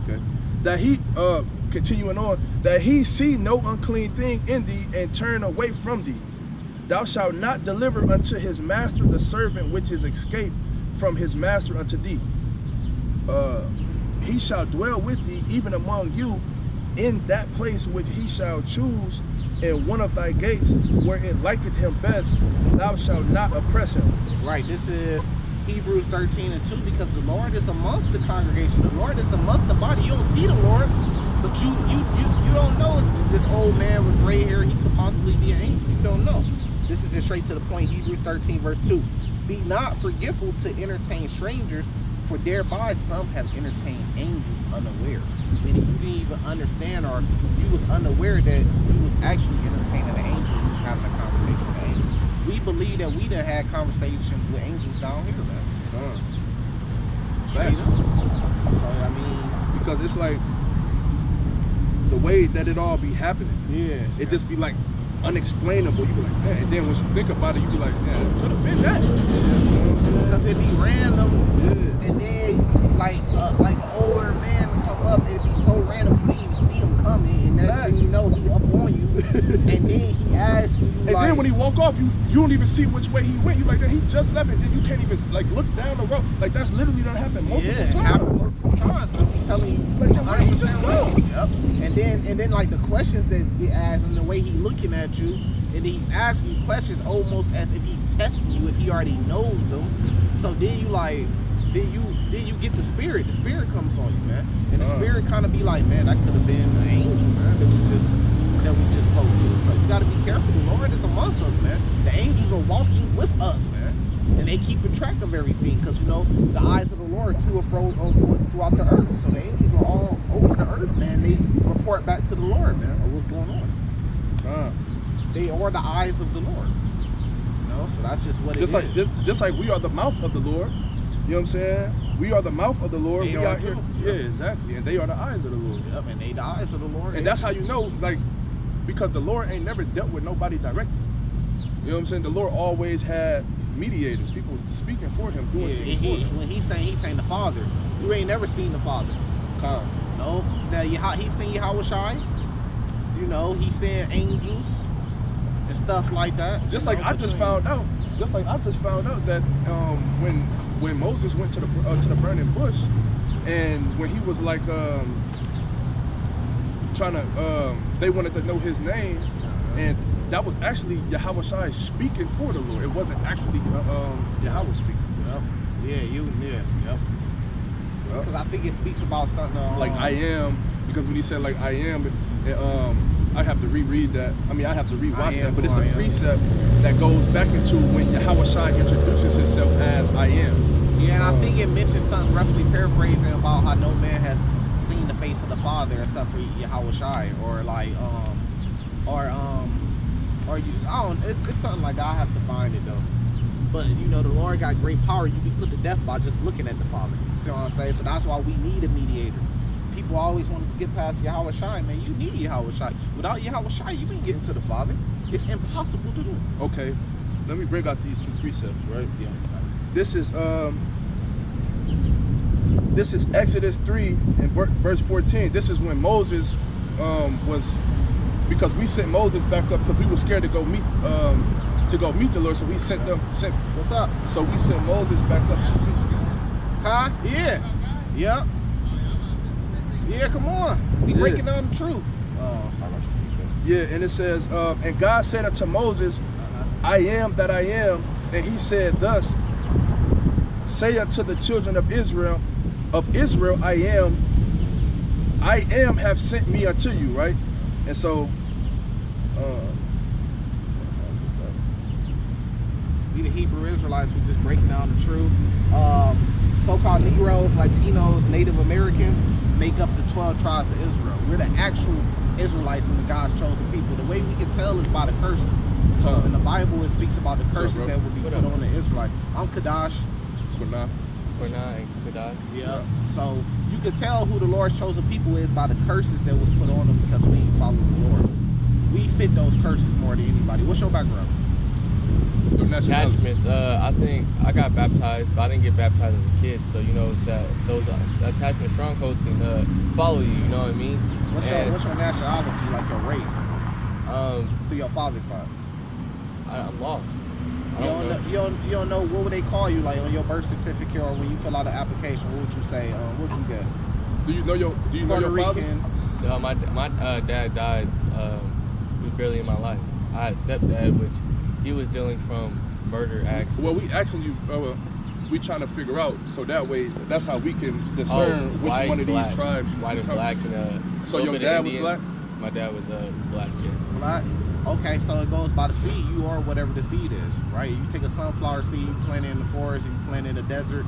Okay. That he, continuing on, that he see no unclean thing in thee and turn away from thee. Thou shalt not deliver unto his master the servant which is escaped from his master unto thee. He shall dwell with thee even among you in that place which he shall choose in one of thy gates where it liketh him best. Thou shalt not oppress him. Right. This is Hebrews 13:2, because the Lord is amongst the congregation. The Lord is amongst the body. You don't see the Lord, but you don't know if this old man with gray hair, he could possibly be an angel. You don't know. This is just straight to the point. Hebrews 13:2. Be not forgetful to entertain strangers, for thereby some have entertained angels unawares. Meaning you didn't even understand, or you was unaware that you was actually entertaining an angel. You was having a conversation with an angel. We believe that we done had conversations with angels down here, man. Straight up. So I mean, because it's like the way that it all be happening. yeah, It just be like unexplainable. You be like, man. And then when you think about it, you be like, man, it could have been that. because it be random, Yeah. and then like an older man will come up, it'd be so random you didn't even see him coming, and that's when you know he up on you, and then he asks you, And like, then when he walk off, you don't even see which way he went. You like that he just left, and then you can't even like look down the road. Like that's literally done happened multiple yeah, it times. happened multiple times, man. We telling you, Like, then where he just 100% go? right. Yep. And then like the questions that he asks and the way he looking at you, and then he's asking you questions almost as if he's testing you, if he already knows them. So then you like, then you get the spirit. The spirit comes on you, man, and the spirit kind of be like, man, that could have been an angel, man, that we just spoke to. So you got to be careful. The Lord is amongst us, man. The angels are walking with us, man, and they keeping track of everything, because you know the eyes of the Lord to and fro throughout the earth. So the angels are all over the earth, man. They report back to the Lord, man, of what's going on. They are the eyes of the Lord. You know, so that's just what it Just is. like just like we are the mouth of the Lord. You know what I'm saying? We are the mouth of the Lord. They we are out here. too. Yeah, exactly. And they are the eyes of the Lord. Yep, and they the eyes of the Lord. And that's how you know, like, because the Lord ain't never dealt with nobody directly. You know what I'm saying? The Lord always had mediators, people speaking for him, doing yeah, things for him. when he's saying the Father. You ain't never seen the Father. Calm. No. Now he's saying Yahweh Shai. You know, he's saying angels and stuff like that. Just you like know, I but just you ain't- found out that when Moses went to the burning bush, and when he was like trying to they wanted to know his name, and that was actually Yahweh Shai speaking for the Lord. It wasn't actually Yahweh speaking. Yep. Yep. Because I think it speaks about something Like I am, because when he said like I am, I have to reread that. I mean, I have to rewatch that, but it's a precept that goes back into when Yahweh Shai introduces himself as I am. Yeah, and I think it mentions something roughly paraphrasing about how no man has seen the face of the Father except for Yahweh Shai, or like it's something like that. I have to find it though. But you know, the Lord got great power. You can put to death by just looking at the Father. See what I'm saying? So that's why we need a mediator. People always want to skip past Yahweh Shai, man. You need Yahweh Shai. Without Yahweh Shai, you ain't getting to the Father. It's impossible to do. Okay, let me bring out these two precepts, right? Yeah. This is Exodus 3 and verse 14. This is when Moses was, because we sent Moses back up because we were scared to go meet the Lord, so we sent. What's up? So we sent Moses back up to speak. Huh? Yeah. Yep. Yeah, come on. We Yeah. breaking down the truth. Oh, sorry. Yeah, and it says, and God said unto Moses, I am that I am, and he said thus, say unto the children of Israel, I am have sent me unto you, right? And so, We the Hebrew Israelites, we just break down the truth. So-called Negroes, Latinos, Native Americans make up the 12 tribes of Israel. We're the actual Israelites and the God's chosen people. The way we can tell is by the curses. So in the Bible, it speaks about the curses bro? that will be put on the Israelites. I'm Kadash. Qanah. Qanah and Kadash. Yeah. So you can tell who the Lord's chosen people is by the curses that was put on them, because we ain't follow the Lord. We fit those curses more than anybody. What's your background? Your nationality. attachments. I think I got baptized, but I didn't get baptized as a kid. So you know that those attachment strongholds can follow you. You know what I mean? What's your nationality, like your race, through your father's side? I'm lost. You don't know what would they call you, like on your birth certificate or when you fill out an application? What would you say? What would you guess? Do you know your Puerto father? Rican. My dad died. He was barely in my life. I had a stepdad, which he was dealing from murder acts. Well, we asking you. We trying to figure out so that way. That's how we can discern which white, one of black, these tribes. You white and come. black and So your dad was black. My dad was black. Yeah. Black. Okay, so it goes by the seed. You are whatever the seed is, right? You take a sunflower seed, you plant it in the forest, you plant it in the desert.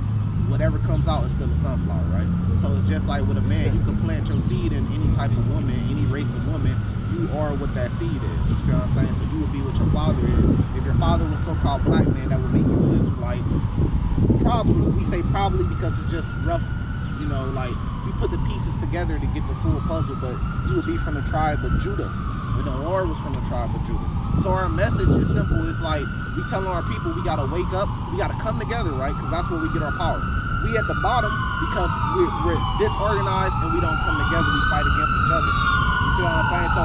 Whatever comes out is still a sunflower, right? So it's just like with a man. You can plant your seed in any type of woman, any race of woman. You are what that seed is. You see what I'm saying? So you would be what your father is. If your father was so-called black man, that would make you an Israelite. Probably, we say probably because it's just rough, you know, like we put the pieces together to get the full puzzle, but you would be from the tribe of Judah. And the Lord was from the tribe of Judah. So our message is simple. It's like we telling our people we got to wake up, we got to come together, right? Because that's where we get our power. We at the bottom because we're disorganized and we don't come together. We fight against each other. You see what I'm saying? So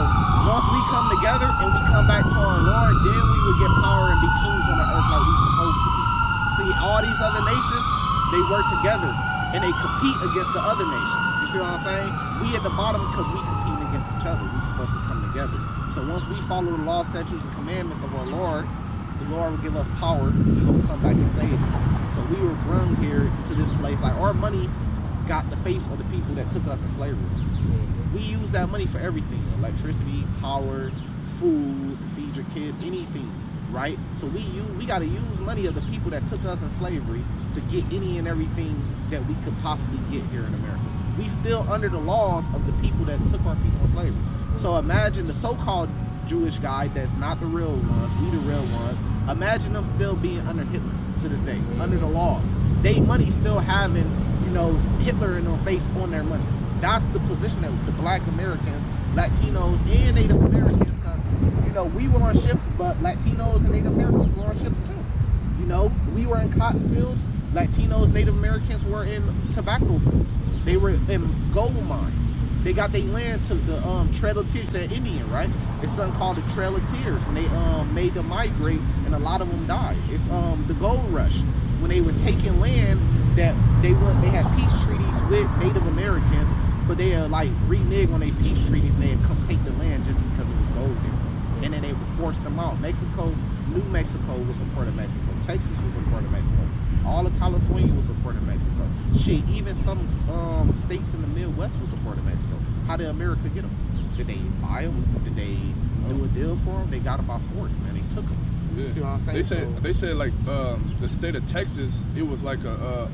once we come together and we come back to our Lord, then we will get power and be kings on the earth like we supposed to be. See, all these other nations, they work together and they compete against the other nations. You see what I'm saying? We at the bottom because we compete against each other. We supposed to come together. So once we follow the law, statutes, and commandments of our Lord, the Lord will give us power. He will come back and save us. So we were brung here to this place. Like our money got the face of the people that took us in slavery. We use that money for everything: electricity, power, food, feed your kids, anything, right? So we got to use money of the people that took us in slavery to get any and everything that we could possibly get here in America. We still under the laws of the people that took our people in slavery. So imagine the so-called Jewish guy that's not the real ones, we the real ones. Imagine them still being under Hitler to this day, under the laws. They money still having, you know, Hitler in their face on their money. That's the position that the black Americans, Latinos, and Native Americans, because, you know, we were on ships, but Latinos and Native Americans were on ships too. You know, we were in cotton fields. Latinos, Native Americans were in tobacco fields. They were in gold mines. They got their land to the Trail of Tears, that Indian, right? It's something called the Trail of Tears when they made them migrate, and a lot of them died. It's the gold rush when they were taking land that they had peace treaties with Native Americans, but they like renege on their peace treaties and they had come take the land just because it was gold there. And then they would force them out. Mexico, New Mexico was a part of Mexico. Texas was a part of Mexico. All of California was a part of Mexico. Shit, even some states in the Midwest was a part of Mexico. How did America get them? Did they buy them? Did they do a deal for them? They got them by force, man. They took them. Yeah. You see what I'm saying? They said like the state of Texas, it was like a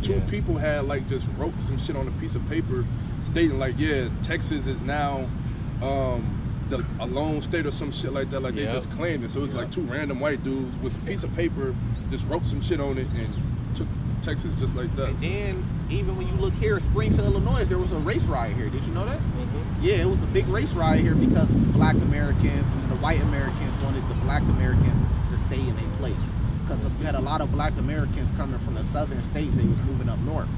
two people had like just wrote some shit on a piece of paper stating like, yeah, Texas is now a lone state or some shit like that. Like they just claimed it. So it was like two random white dudes with a piece of paper just wrote some shit on it and took Texas just like that. And then even when you look here at Springfield, Illinois, there was a race riot here. Did you know that? Yeah, it was a big race riot here because black Americans and the white Americans wanted the black Americans to stay in their place. Because we had a lot of black Americans coming from the southern states. They was moving up north,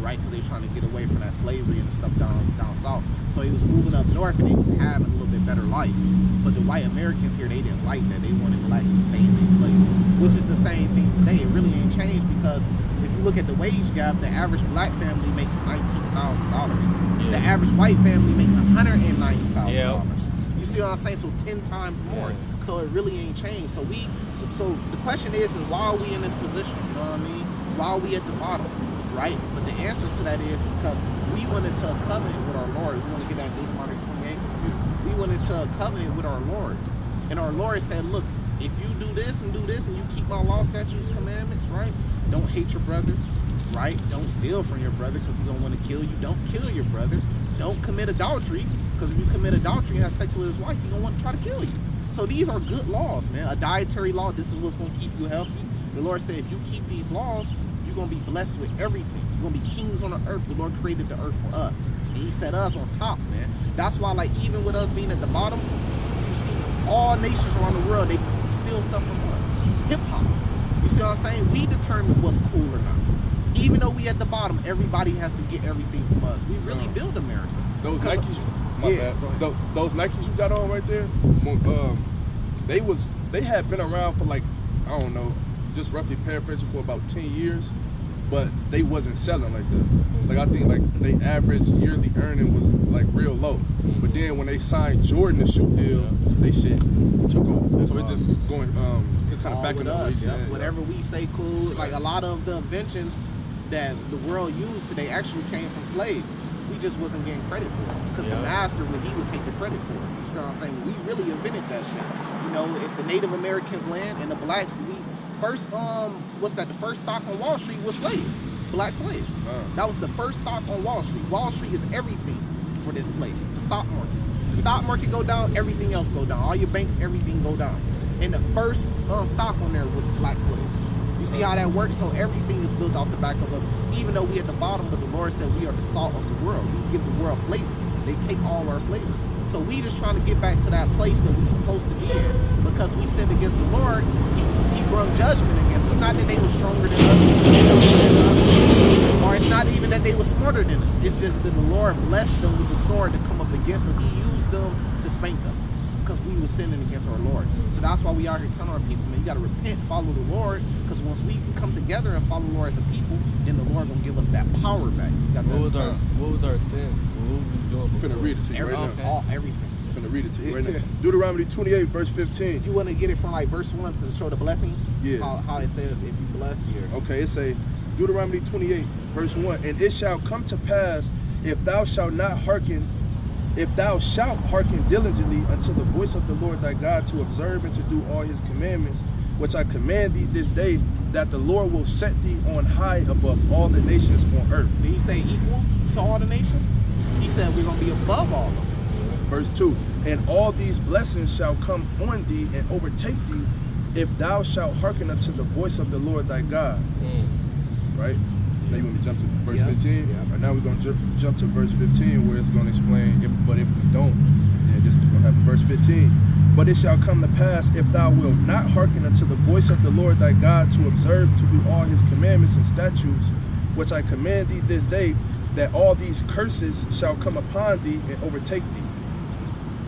right? Because they were trying to get away from that slavery and stuff down south. So they was moving up north and they was having a little bit better life. But the white Americans here, they didn't like that. They wanted blacks to stay in their place, which is the same thing today. It really ain't changed because if you look at the wage gap, the average black family makes $19,000. The average white family makes $190,000. You see what I'm saying? So 10 times more. So it really ain't changed. So the question is why are we in this position? You know what I mean? Why are we at the bottom, right? But the answer to that is because we went into a covenant with our Lord. We want to get that Deuteronomy 28. We went into a covenant with our Lord, and our Lord said, "Look, if you do this and you keep my law, statutes, commandments, right? Don't hate your brother, right? Don't steal from your brother because he's gonna want to kill you. Don't kill your brother. Don't commit adultery because if you commit adultery and have sex with his wife, he's gonna want to try to kill you." So these are good laws, man. A dietary law. This is what's gonna keep you healthy. The Lord said, if you keep these laws, you're gonna be blessed with everything. You're gonna be kings on the earth. The Lord created the earth for us, and He set us on top, man. That's why, like, even with us being at the bottom, you see all nations around the world, they steal stuff from us. hip hop. You see what I'm saying? We determine what's cool or not. Even though we at the bottom, everybody has to get everything from us. We really build America. Those 'Cause- Nikes, my yeah, bad. go ahead. Those Nikes you got on right there, they had been around for like, I don't know, just roughly paraphrasing, for about 10 years, but they wasn't selling like that. Like I think like they average yearly earning was like real low. But then when they signed Jordan the shoe deal, they shit took off. So it just going it's kind of All back with in us. the Yep. Whatever we say cool. Like a lot of the inventions that the world used today actually came from slaves. We just wasn't getting credit for it because the master he would take the credit for it. You see what I'm saying? We really invented that shit. You know, it's the Native Americans' land, and the blacks. We first the first stock on Wall Street was slaves, black slaves. That was the first stock on Wall Street. Wall Street is everything for this place. The stock market. The stock market go down, everything else go down. All your banks, everything go down. And the first stock on there was black slaves. You see how that works? So everything is built off the back of us. Even though we at the bottom, but the Lord said we are the salt of the world. We give the world flavor. They take all our flavor. So we just trying to get back to that place that we supposed to be in. Because we sinned against the Lord, he brought judgment against us. Not that they were stronger than us, or it's not even that they were smarter than us. It's just that the Lord blessed them with the sword to come up against us. He used them to spank us because we were sinning against our Lord. So that's why we out here telling our people, man, you got to repent, follow the Lord, because once we come together and follow the Lord as a people, then the Lord gonna give us that power back. What was our sins? What was we doing before? I'm finna read it to you right now. Everything. I'm finna read it to you right now. Deuteronomy 28, verse 15. You want to get it from like verse 1 to show the blessing? Yeah. How it says if you bless here. Okay, it say Deuteronomy 28, verse 1. And it shall come to pass, if thou shalt hearken diligently unto the voice of the Lord thy God, to observe and to do all his commandments, which I command thee this day, that the Lord will set thee on high above all the nations on earth. Did he say equal to all the nations? He said we're going to be above all of them. Verse 2. And all these blessings shall come on thee and overtake thee, if thou shalt hearken unto the voice of the Lord thy God. Right? Now you want me to jump to verse 15? Yeah. Right now we're going to jump to verse 15, where it's going to explain, if we don't, then this is going to happen. Verse 15. But it shall come to pass, if thou wilt not hearken unto the voice of the Lord thy God, to observe to do all his commandments and statutes, which I command thee this day, that all these curses shall come upon thee and overtake thee.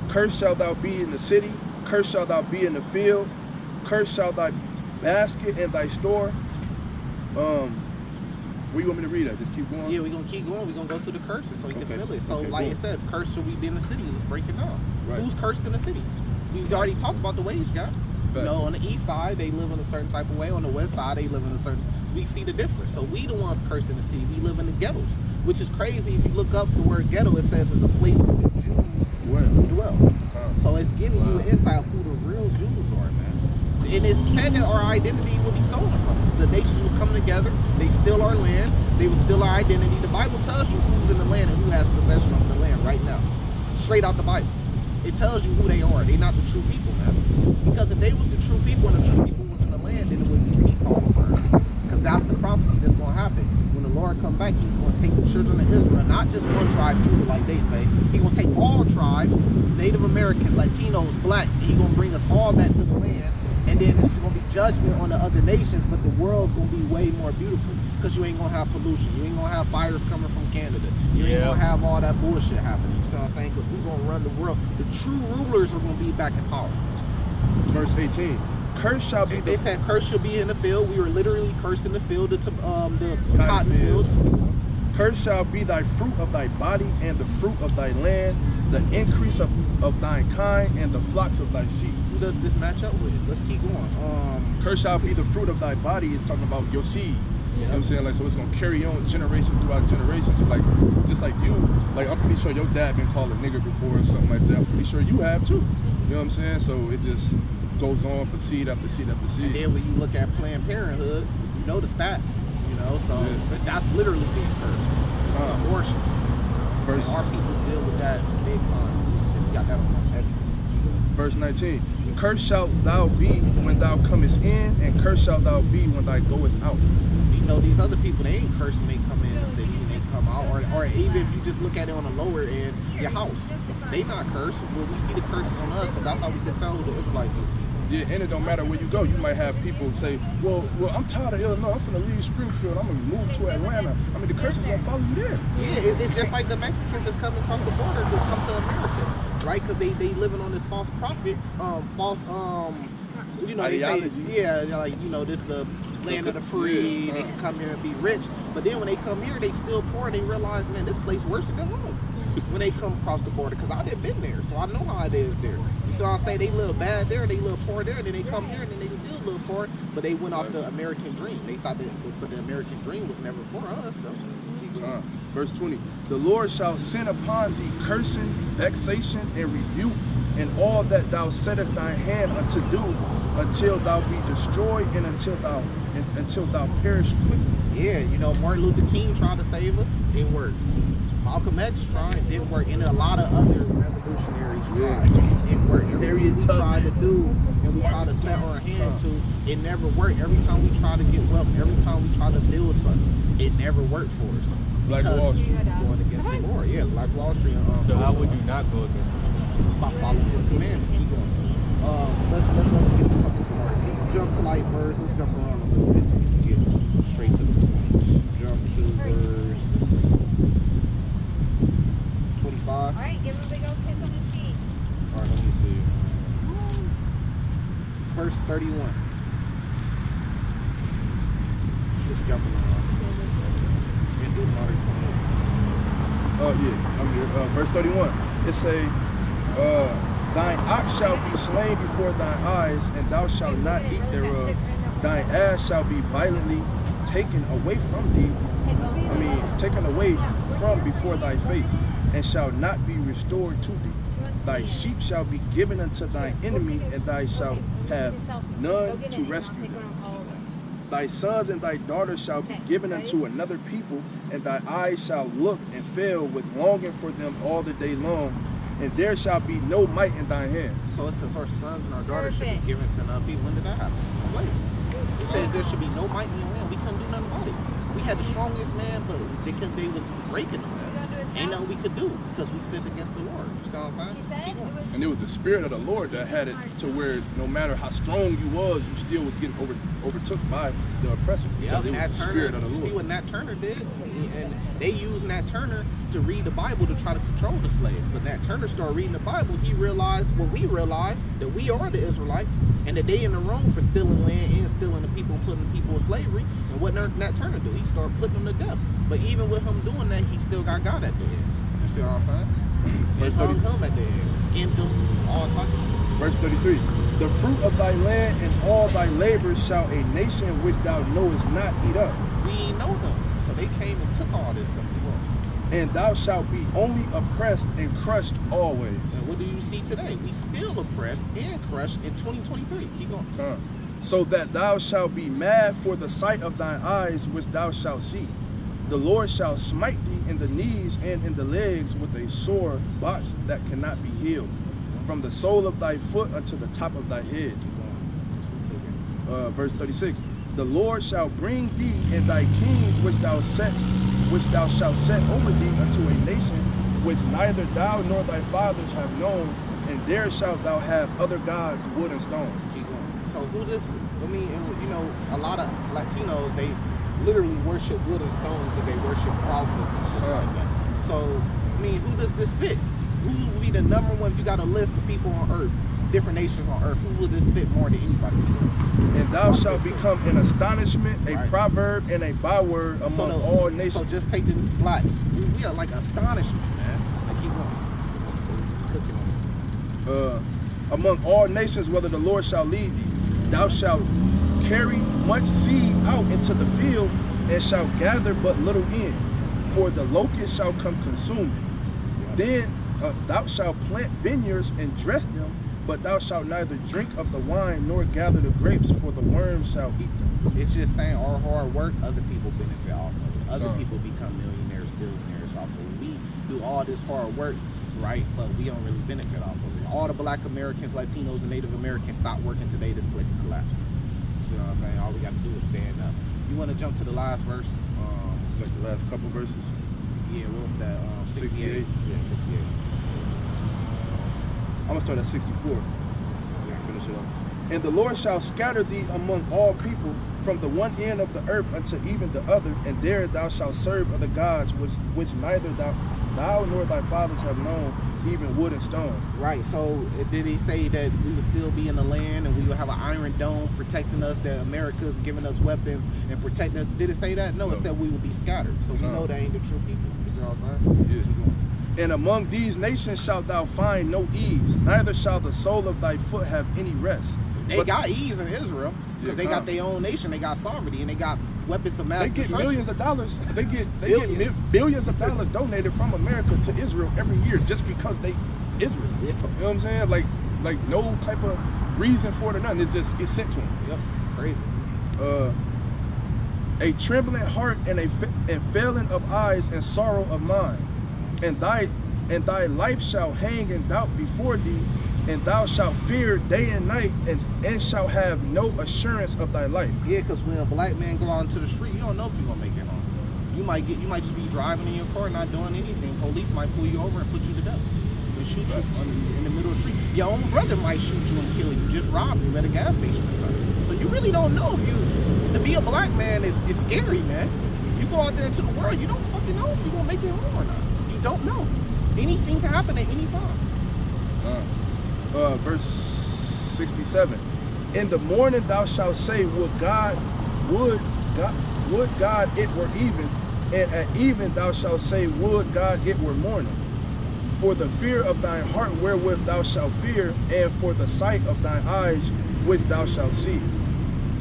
Cursed shalt thou be in the city, cursed shalt thou be in the field, cursed shall thy basket and thy store. Where you want me to read that? Just keep going? Yeah, we're going to keep going. We're going to go through the curses so you can feel it. So like cool. it says, cursed shall we be in the city. Let's break it down. Right. Who's cursed in the city? We've already talked about the wage gap. You know, on the east side, they live in a certain type of way. On the west side, they live in a certain... We see the difference. So we the ones cursed in the city. We live in the ghettos, which is crazy. If you look up the word ghetto, it says it's a place where the Jews dwell. So it's giving you an insight of who the real Jews are, man. And it's said that our identity will be stolen from us. The nations will come together. They steal our land. They will steal our identity. The Bible tells you who's in the land and who has possession of the land right now. Straight out the Bible. It tells you who they are. They're not the true people, man. Because if they was the true people and the true people was in the land, then it would be peace all over earth. Because that's the prophecy that's going to happen. When the Lord come back, he's going to take the children of Israel, not just one tribe, Judah, like they say. He's going to take all tribes, Native Americans, Latinos, blacks, and he's going to bring us all back to the land. And then it's going to be judgment on the other nations, but the world's going to be way more beautiful because you ain't going to have pollution. You ain't going to have fires coming from Canada. You ain't going to have all that bullshit happening. You see what I'm saying? Because we're going to run the world. The true rulers are going to be back in power. Verse 18. Cursed shall be They said curse shall be in the field. We were literally cursed in the field, the cotton fields. Cursed shall be thy fruit of thy body and the fruit of thy land, the increase of thine kind and the flocks of thy sheep. Who does this match up with? Let's keep going. Cursed shall be the fruit of thy body is talking about your seed. You know what I'm saying? Like, so it's gonna carry on generation throughout generations. Like, just like you, like I'm pretty sure your dad been called a nigger before or something like that. I'm pretty sure you have too. You know what I'm saying? So it just goes on for seed after seed after seed. And then when you look at Planned Parenthood, you know the stats. You know, so that's literally being cursed. Abortions. And our people deal with that big time. And we got that on us heavy. Verse 19. Cursed shalt thou be when thou comest in, and cursed shalt thou be when thou goest out. You know, these other people, they ain't cursed when they come in the city and they come out. Or even if you just look at it on the lower end, your house. They not cursed. Well, we see the curses on us, so that's how we can tell who the Israelites is. Yeah, and it don't matter where you go. You might have people say, well, I'm tired of Illinois. I'm finna leave Springfield. I'm gonna move to Atlanta. I mean, the curses gonna follow you there. Yeah, it's just like the Mexicans that's coming across the border to come to America, right? Because they living on this false prophet, you know, they say, ideology. yeah, like, you know, this the land of the free. They can come here and be rich, but then when they come here, they still poor. They realize, man, this place worse than home. When they come across the border, because I done been there, so I know how it is there. You see what I say? They live bad there, they live poor there, and then they come here and then they still live poor, but they went off the American dream. They thought that, but the American dream was never for us, though. Verse 20, the Lord shall send upon thee cursing, vexation, and rebuke, and all that thou settest thy hand unto do, until thou be destroyed, and until thou perish quickly. Yeah, you know, Martin Luther King tried to save us, didn't work. Malcolm X tried, didn't work, and a lot of other revolutionaries tried, didn't work. Everything we tried to do and we tried to set our hand to, it never worked. Every time we try to get wealth, every time we try to build something, it never worked for us. Black Wall Street. Going against the Lord. Yeah, Black Wall Street. So how would you not go against it? By following his commandments. Keep going. Let us get a couple more. Jump to like verse. Let's jump around a little bit so we can get straight to the point. Jump to verse 25. All right, give him a big old kiss on the cheek. All right, let me see. Verse 31. Just jumping around. In Deuteronomy 28. Oh yeah, I'm here. Verse 31. It say, thine ox shall be slain before thine eyes, and thou shalt not eat thereof. Thine ass shall be violently taken away from thee. Taken away from before thy face, and shall not be restored to thee. Thy sheep shall be given unto thine enemy, and thou shalt have none to rescue them. Thy sons and thy daughters shall be given unto another people, and thy eyes shall look and fail with longing for them all the day long, and there shall be no might in thine hand. So it says our sons and our daughters should be given to another people. When did that happen? Slavery. It says there should be no might in your hand. We couldn't do nothing about it. We had the strongest man, but they was breaking them. Ain't nothing we could do because we sinned against the Lord. You see what I'm saying? And it was the spirit of the Lord that had it to where no matter how strong you was, you still was getting overtook by the oppressor. Yeah, it was the spirit of the Lord. See what Nat Turner did? And they used Nat Turner to read the Bible to try to control the slaves. But Nat Turner started reading the Bible. He realized what we realized, that we are the Israelites, and that they in the wrong for stealing land and stealing the people and putting the people in slavery. And what Nat Turner do? He started putting them to death. But even with him doing that, he still got God at the end. You see what I'm saying? He hung him at the end, skinned him, all types of shit. Verse 33. The fruit of thy land and all thy labors shall a nation which thou knowest not eat up. We ain't know them. So they came and took all this stuff. And thou shalt be only oppressed and crushed always. And what do you see today? We still oppressed and crushed in 2023. Keep going. So that thou shalt be mad for the sight of thine eyes which thou shalt see. The Lord shall smite thee in the knees and in the legs with a sore botch that cannot be healed, from the sole of thy foot unto the top of thy head. Verse 36. The Lord shall bring thee and thy king which thou shalt set over thee unto a nation which neither thou nor thy fathers have known, and there shalt thou have other gods, wood and stone. Keep going. So who this? I mean, you know, a lot of Latinos, they literally worship wood and stone because they worship crosses and shit like that. So, I mean, who does this fit? Who would be the number one? If you got a list of people on earth, different nations on earth, who would this fit more than anybody? And thou shalt become an astonishment, a proverb, and a byword among all nations. So just take the blacks. We are like astonishment, man. Like, keep going. Among all nations, whether the Lord shall lead thee, thou shalt carry much seed out into the field, and shalt gather but little in, for the locust shall come consume it. Then thou shalt plant vineyards and dress them, but thou shalt neither drink of the wine nor gather the grapes, for the worms shall eat them. It's just saying our hard work, other people benefit off of it. Other people become millionaires, billionaires off of it. We do all this hard work, right? But we don't really benefit off of it. All the black Americans, Latinos, and Native Americans stop working today, this place will collapse. You see what I'm saying? All we got to do is stand up. You want to jump to the last verse? Like the last couple verses? Yeah, what's that? 68? Yeah, 68. I'm going to start at 64. Yeah, finish it up. And the Lord shall scatter thee among all people, from the one end of the earth unto even the other, and there thou shalt serve other gods, which neither thou nor thy fathers have known, even wood and stone. Right. So did he say that we would still be in the land and we would have an iron dome protecting us, that America's giving us weapons and protecting us? Did it say that? No, it said we would be scattered. So we know that ain't the true people. You see what I'm saying? Yeah. And among these nations shalt thou find no ease, neither shall the sole of thy foot have any rest. They got ease in Israel because they got their own nation. They got sovereignty and they got weapons of mass They get destruction. millions of dollars. They get Billions. of dollars donated from America to Israel every year just because they Israel. Yeah. You know what I'm saying? Like no type of reason for it or nothing. It's just it's sent to them. Yep. Crazy. A trembling heart and failing of eyes and sorrow of mind, and thy life shall hang in doubt before thee, and thou shalt fear day and night, and shalt have no assurance of thy life. Yeah, because when a black man go out into the street, you don't know if you're gonna make it home. You might just be driving in your car, not doing anything. Police might pull you over and put you to death and shoot you in the middle of the street. Your own brother might shoot you and kill you, just rob you at a gas station or something. So you really don't know if you. To be a black man is scary, man. You go out there into the world, you don't fucking know if you're gonna make it home or not. You don't know. Anything can happen at any time. Verse 67. In the morning thou shalt say, would God it were even, and at even thou shalt say, would God it were morning. For the fear of thine heart wherewith thou shalt fear, and for the sight of thine eyes which thou shalt see.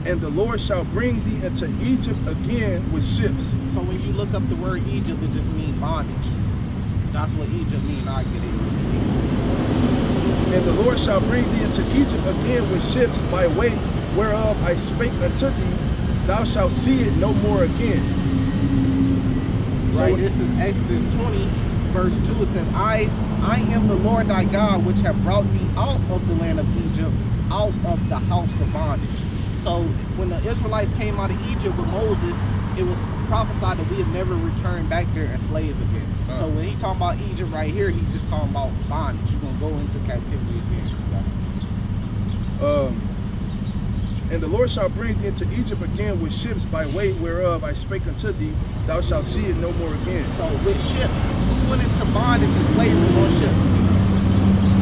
And the Lord shall bring thee into Egypt again with ships. So when you look up the word Egypt, it just means bondage. That's what Egypt means. I get it. And the Lord shall bring thee into Egypt again with ships, by way whereof I spake unto thee. Thou shalt see it no more again. Right, this is Exodus 20, verse 2. It says, I am the Lord thy God, which have brought thee out of the land of Egypt, out of the house of bondage. So when the Israelites came out of Egypt with Moses, it was prophesied that we had never returned back there as slaves again. So when he's talking about Egypt right here, he's just talking about bondage. You're going to go into captivity again. And the Lord shall bring thee into Egypt again with ships, by way whereof I spake unto thee. Thou shalt see it no more again. So with ships, who went into bondage and slavery on ships?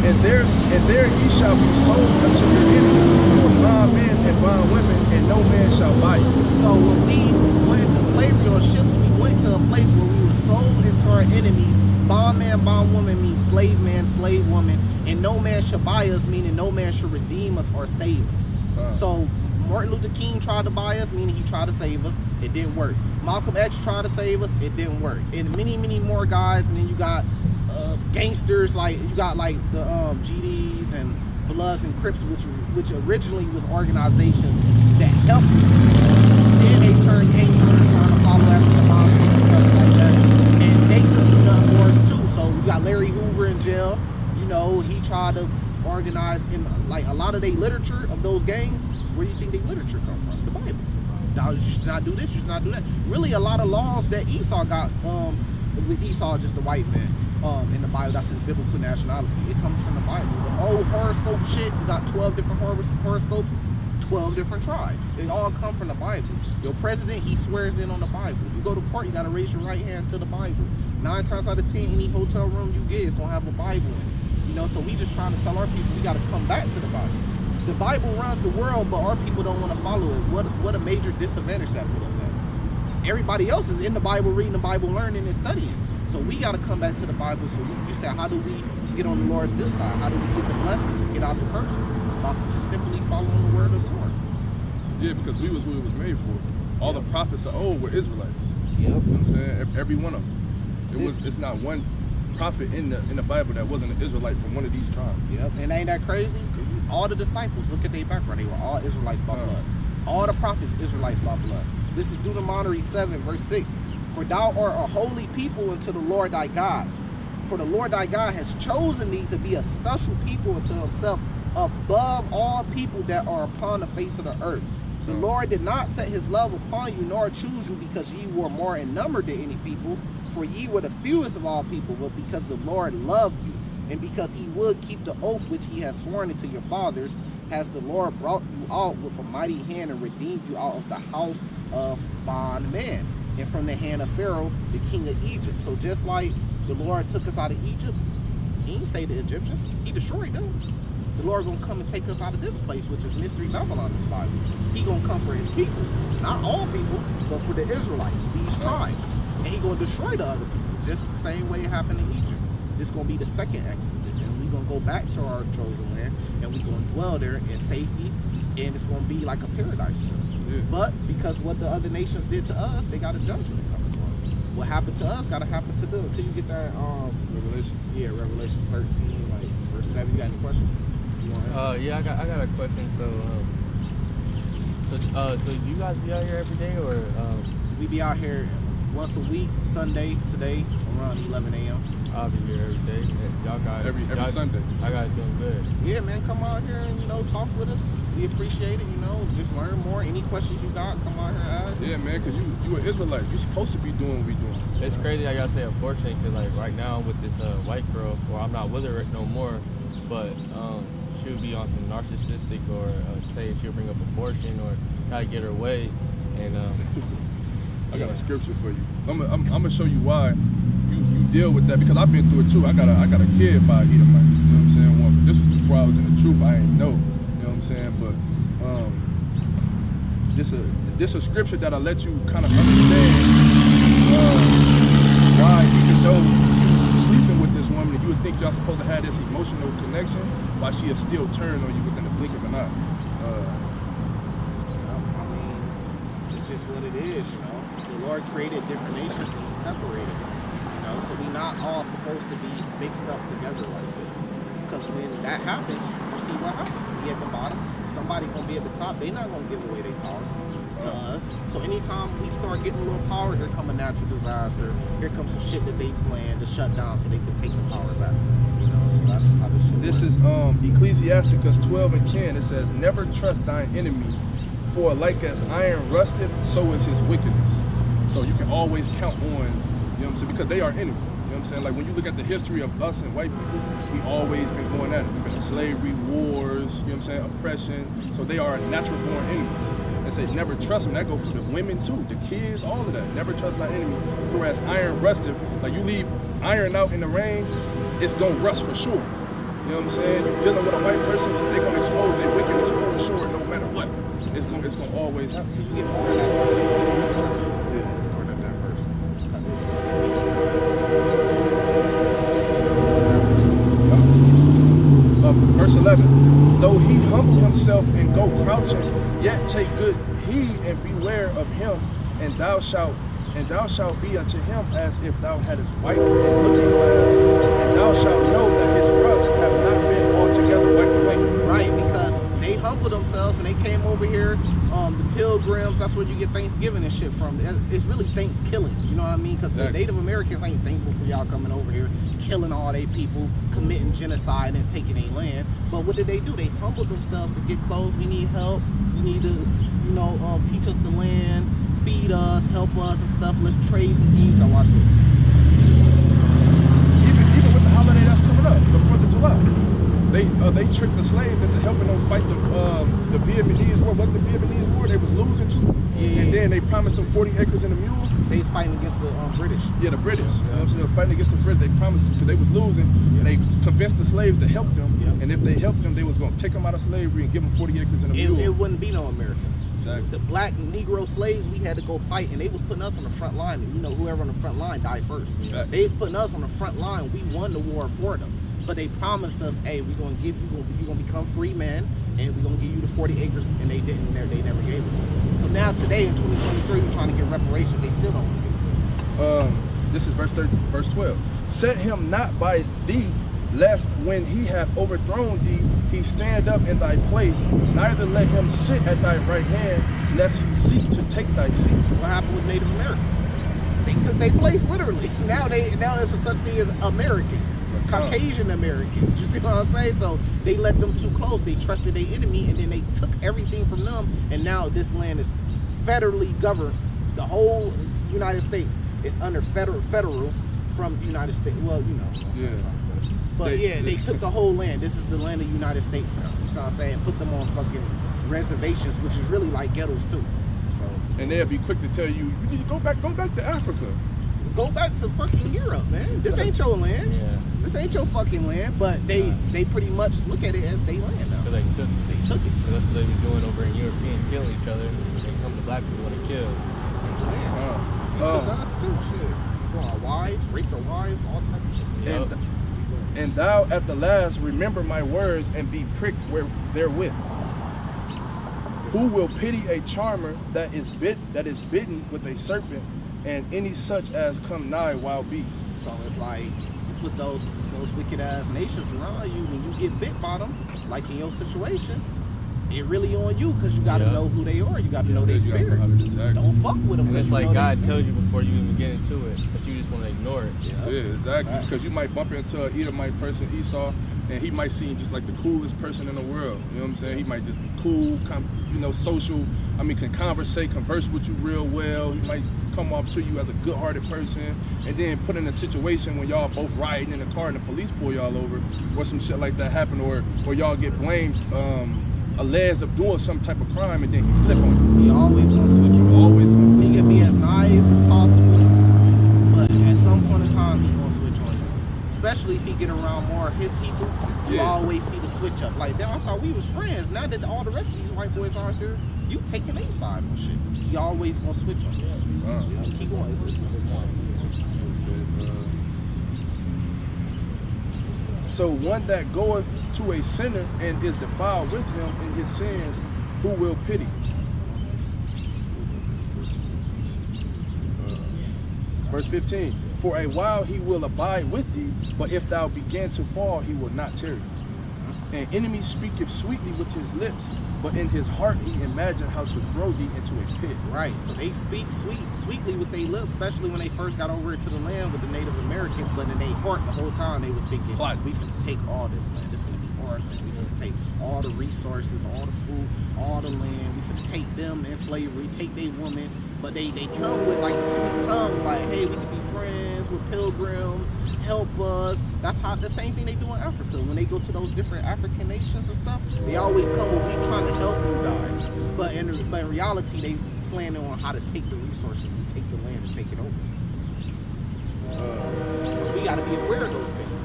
And there ye shall be sold unto your enemies, for bondmen and bondwomen, and no man shall buy you. So when we went into slavery on ships, we went to a place where we were sold into our enemies. Bondman, bondwoman means slave man, slave woman, and no man shall buy us, meaning no man shall redeem us or save us. So Martin Luther King tried to buy us, meaning he tried to save us. It didn't work. Malcolm X tried to save us. It didn't work. And many, many more guys. And then you got gangsters, like you got like the GDs and Bloods and Crips, which originally was organizations that helped people. Then they turned gangsters, trying to follow after the mob and stuff like that. And they couldn't do nothing for us too. So we got Larry Hoover in jail. You know, he tried to organize in like a lot of their literature of those gangs. Where do you think their literature come from? The Bible. Now you should not do this, you should not do that. Really, a lot of laws that Esau got. Esau is just a white man. In the Bible, that's his biblical nationality. It comes from the Bible. The old horoscope shit, you got 12 different horoscopes, 12 different tribes. They all come from the Bible. Your president, he swears in on the Bible. You go to court, you gotta raise your right hand to the Bible. 9 times out of 10, any hotel room you get is gonna have a Bible in it. You know, so we just trying to tell our people we gotta come back to the Bible. The Bible runs the world, but our people don't want to follow it. What a major disadvantage that put us at. Everybody else is in the Bible, reading the Bible, learning and studying. So we got to come back to the Bible. So you said, how do we get on the Lord's good side? How do we get the blessings and get out the curses? By just simply following the word of the Lord. Yeah, because we was who it was made for. All the prophets of old were Israelites. Yep. You know what I'm saying? Every one of them. It's not one prophet in the Bible that wasn't an Israelite from one of these tribes. Yep. And ain't that crazy? All the disciples, look at their background. They were all Israelites by blood. All the prophets, Israelites by blood. This is Deuteronomy 7, verse 6. For thou art a holy people unto the Lord thy God. For the Lord thy God has chosen thee to be a special people unto himself above all people that are upon the face of the earth. The Lord did not set his love upon you, nor choose you because ye were more in number than any people, for ye were the fewest of all people, but because the Lord loved you, and because he would keep the oath which he has sworn unto your fathers, has the Lord brought you out with a mighty hand and redeemed you out of the house of bondmen and from the hand of Pharaoh, the king of Egypt. So just like the Lord took us out of Egypt, he didn't say the Egyptians, he destroyed them. The Lord gonna come and take us out of this place, which is Mystery Babylon in the Bible. He gonna come for his people, not all people, but for the Israelites, these tribes. And he gonna destroy the other people, just the same way it happened in Egypt. This gonna be the second Exodus, and we gonna go back to our chosen land, and we gonna dwell there in safety, and it's gonna be like a paradise to us. Yeah. But because what the other nations did to us, they got a judgment coming to them. What happened to us gotta happen to them. Until you get that, Revelation. yeah, Revelations 13, like verse 7. You got any questions? You want to answer? Yeah, I got a question. So you guys be out here every day, or We be out here once a week, Sunday, today, around 11 a.m. I'll be here every day? Y'all got Every y'all, Sunday. I got it doing good. Yeah, man, come out here and, talk with us. We appreciate it, just learn more. Any questions you got, come out here and ask. Yeah, man, because you an Israelite. You supposed to be doing what we doing. It's crazy I gotta say unfortunate, because like right now I'm with this white girl, or I'm not with her no more, but she'll be on some narcissistic, or say she'll bring up abortion or try to get her way, and I got a scripture for you. I'm gonna show you why you deal with that, because I've been through it too. I got a kid by Edomite. You know what I'm saying? Well, this was before I was in the truth. I ain't know. You know what I'm saying? But this a scripture that'll let you kind of understand why, even though you're sleeping with this woman, and you would think y'all supposed to have this emotional connection, why she is still turned on you within a blink of an eye. I mean, it's just what it is, The Lord created different nations and he separated them, So we not all supposed to be mixed up together like this. Because when that happens, you see what happens. We at the bottom, somebody gonna be at the top. They not gonna give away their power to us. So anytime we start getting a little power, here come a natural disaster. Here comes some shit that they planned to shut down so they could take the power back. So that's how this shit This works. is Ecclesiasticus 12:10. It says, "Never trust thine enemy, for like as iron rusted, so is his wickedness." So you can always count on, you know what I'm saying, because they are enemy. You know what I'm saying? Like when you look at the history of us and white people, we always been going at it. We've been in slavery, wars, you know what I'm saying, oppression. So they are natural born enemies. It says never trust them. That goes for the women too, the kids, all of that. Never trust thy enemy. For as iron rusteth, like you leave iron out in the rain, it's gonna rust for sure. You know what I'm saying? You're dealing with a white person, they're gonna expose their wickedness for sure, no matter what. It's gonna always happen. Can you get more of that? Yeah, start at that verse. Because Verse 11, though he humble himself and go crouching, yet take good heed and beware of him, and thou shalt be unto him as if thou hadst white and looking glass, and thou shalt know that his rust have not been altogether wiped away. Right, because they humbled themselves when they came over here. The Pilgrims, that's where you get Thanksgiving and shit from. It's really Thanksgiving, you know what I mean? Because the Native Americans ain't thankful for y'all coming over here, killing all they people, committing genocide and taking their land. But what did they do? They humbled themselves to get clothes. We need help. We need to, teach us the land, feed us, help us and stuff. Let's trade some things. I watch it. Even with the holiday that's coming up, the 4th of July. They tricked the slaves into helping them fight the Vietnamese war. Wasn't the Vietnamese war? They was losing too. Yeah. And then they promised them 40 acres and a mule. They was fighting against the British. Yeah, the British. You know what I'm saying? They were fighting against the British. They promised them because they was losing. And they convinced the slaves to help them. Yep. And if they helped them, they was going to take them out of slavery and give them 40 acres and a mule. It wouldn't be no American. Exactly. The black Negro slaves, we had to go fight, and they was putting us on the front line. And, whoever on the front line died first. Yeah. They was putting us on the front line. We won the war for them. But they promised us, hey, we're gonna give you, you're gonna become free men, and we're gonna give you the 40 acres, and they didn't. They never gave it to them. So now today in 2023, we're trying to get reparations. They still don't want to give it. This is verse 12. Set him not by thee, lest when he hath overthrown thee, he stand up in thy place. Neither let him sit at thy right hand, lest he seek to take thy seat. What happened with Native Americans? They took their place literally. Now it's a such thing as Americans. Caucasian Americans, you see what I'm saying? So they let them too close. They trusted their enemy, and then they took everything from them. And now this land is federally governed. The whole United States is under federal from the United States. Well, Yeah. But yeah, they took the whole land. This is the land of the United States now. You know what I'm saying? Put them on fucking reservations, which is really like ghettos too. So And they'll be quick to tell you, you need to go back to Africa. go back to fucking Europe, man. This ain't your land. Yeah. This ain't your fucking land. But they pretty much look at it as they land now. Because They took it. that's what they was doing over in Europe, killing each other. They come to black people to kill. They take the land. They Uh, took us too. Shit. Well, our wives, raped our wives, all types of shit. Yep. And thou at the last remember my words and be pricked therewith. Who will pity a charmer that is bitten with a serpent, and any such as come nigh wild beasts? So it's like you put those wicked ass nations around you when you get bit by them, like in your situation, it really on you because you got to Yeah. know who they are. You got to know their You gotta know spirit. how to exactly. Don't fuck with them. And it's like God tells you before you even get into it, but you just want to ignore it. Yeah, exactly. Right. Because you might bump into an Edomite person, Esau, and he might seem just like the coolest person in the world. You know what I'm saying? He might just be cool, social. I mean, can converse with you real well. He might come off to you as a good-hearted person, and then put in a situation when y'all both riding in the car and the police pull y'all over, or some shit like that happen, or y'all get blamed, alleged of doing some type of crime, and then he flip on you. He always gonna switch you. Always gonna flip. He can be as nice as possible, but at some point in time, he gonna switch on you. Especially if he get around more of his people, you Yeah. always see the switch up. Like, damn, I thought we was friends. Now that all the rest of these white boys are here, you taking their side and shit. He always gonna switch on you. Keep going. It's So one that goeth to a sinner and is defiled with him in his sins, who will pity? Verse 15, for a while he will abide with thee, but if thou begin to fall, he will not tarry. An enemy speaketh sweetly with his lips, but in his heart he imagined how to throw thee into a pit. right. So they speak sweetly with their lips, especially when they first got over to the land with the Native Americans. But in their heart, the whole time they was thinking, Plot. we finna take all this land. This finna be our land. We finna take all the resources, all the food, all the land. We finna take them in slavery, take their woman. But they come with like a sweet tongue, like, hey, we can be friends, we're pilgrims, help us. That's the same thing they do in Africa. When they go to those different African nations and stuff, they always come with, we trying to help you guys. But in reality, they planning on how to take the resources and take the land and take it over. So we got to be aware of those things.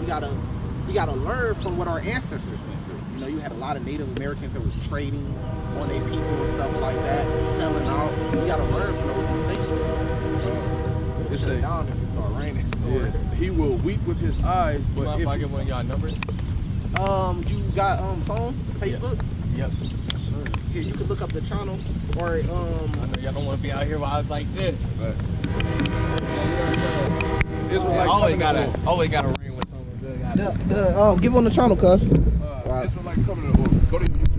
We gotta learn from what our ancestors went through. You know, you had a lot of Native Americans that was trading on their people and stuff like that, selling out. We gotta learn from those mistakes, man. It's Shut it a, down if it start raining. yeah, he will weep with his eyes, You but mind if I if get one of y'all numbers? You got phone, Facebook? Yes. Here, you can look up the channel, or I know y'all don't want to be out here while I was like this. Israelite always Covenant gotta ring with someone good. give on the channel, cuz. Israelite Covenant. Go to your YouTube.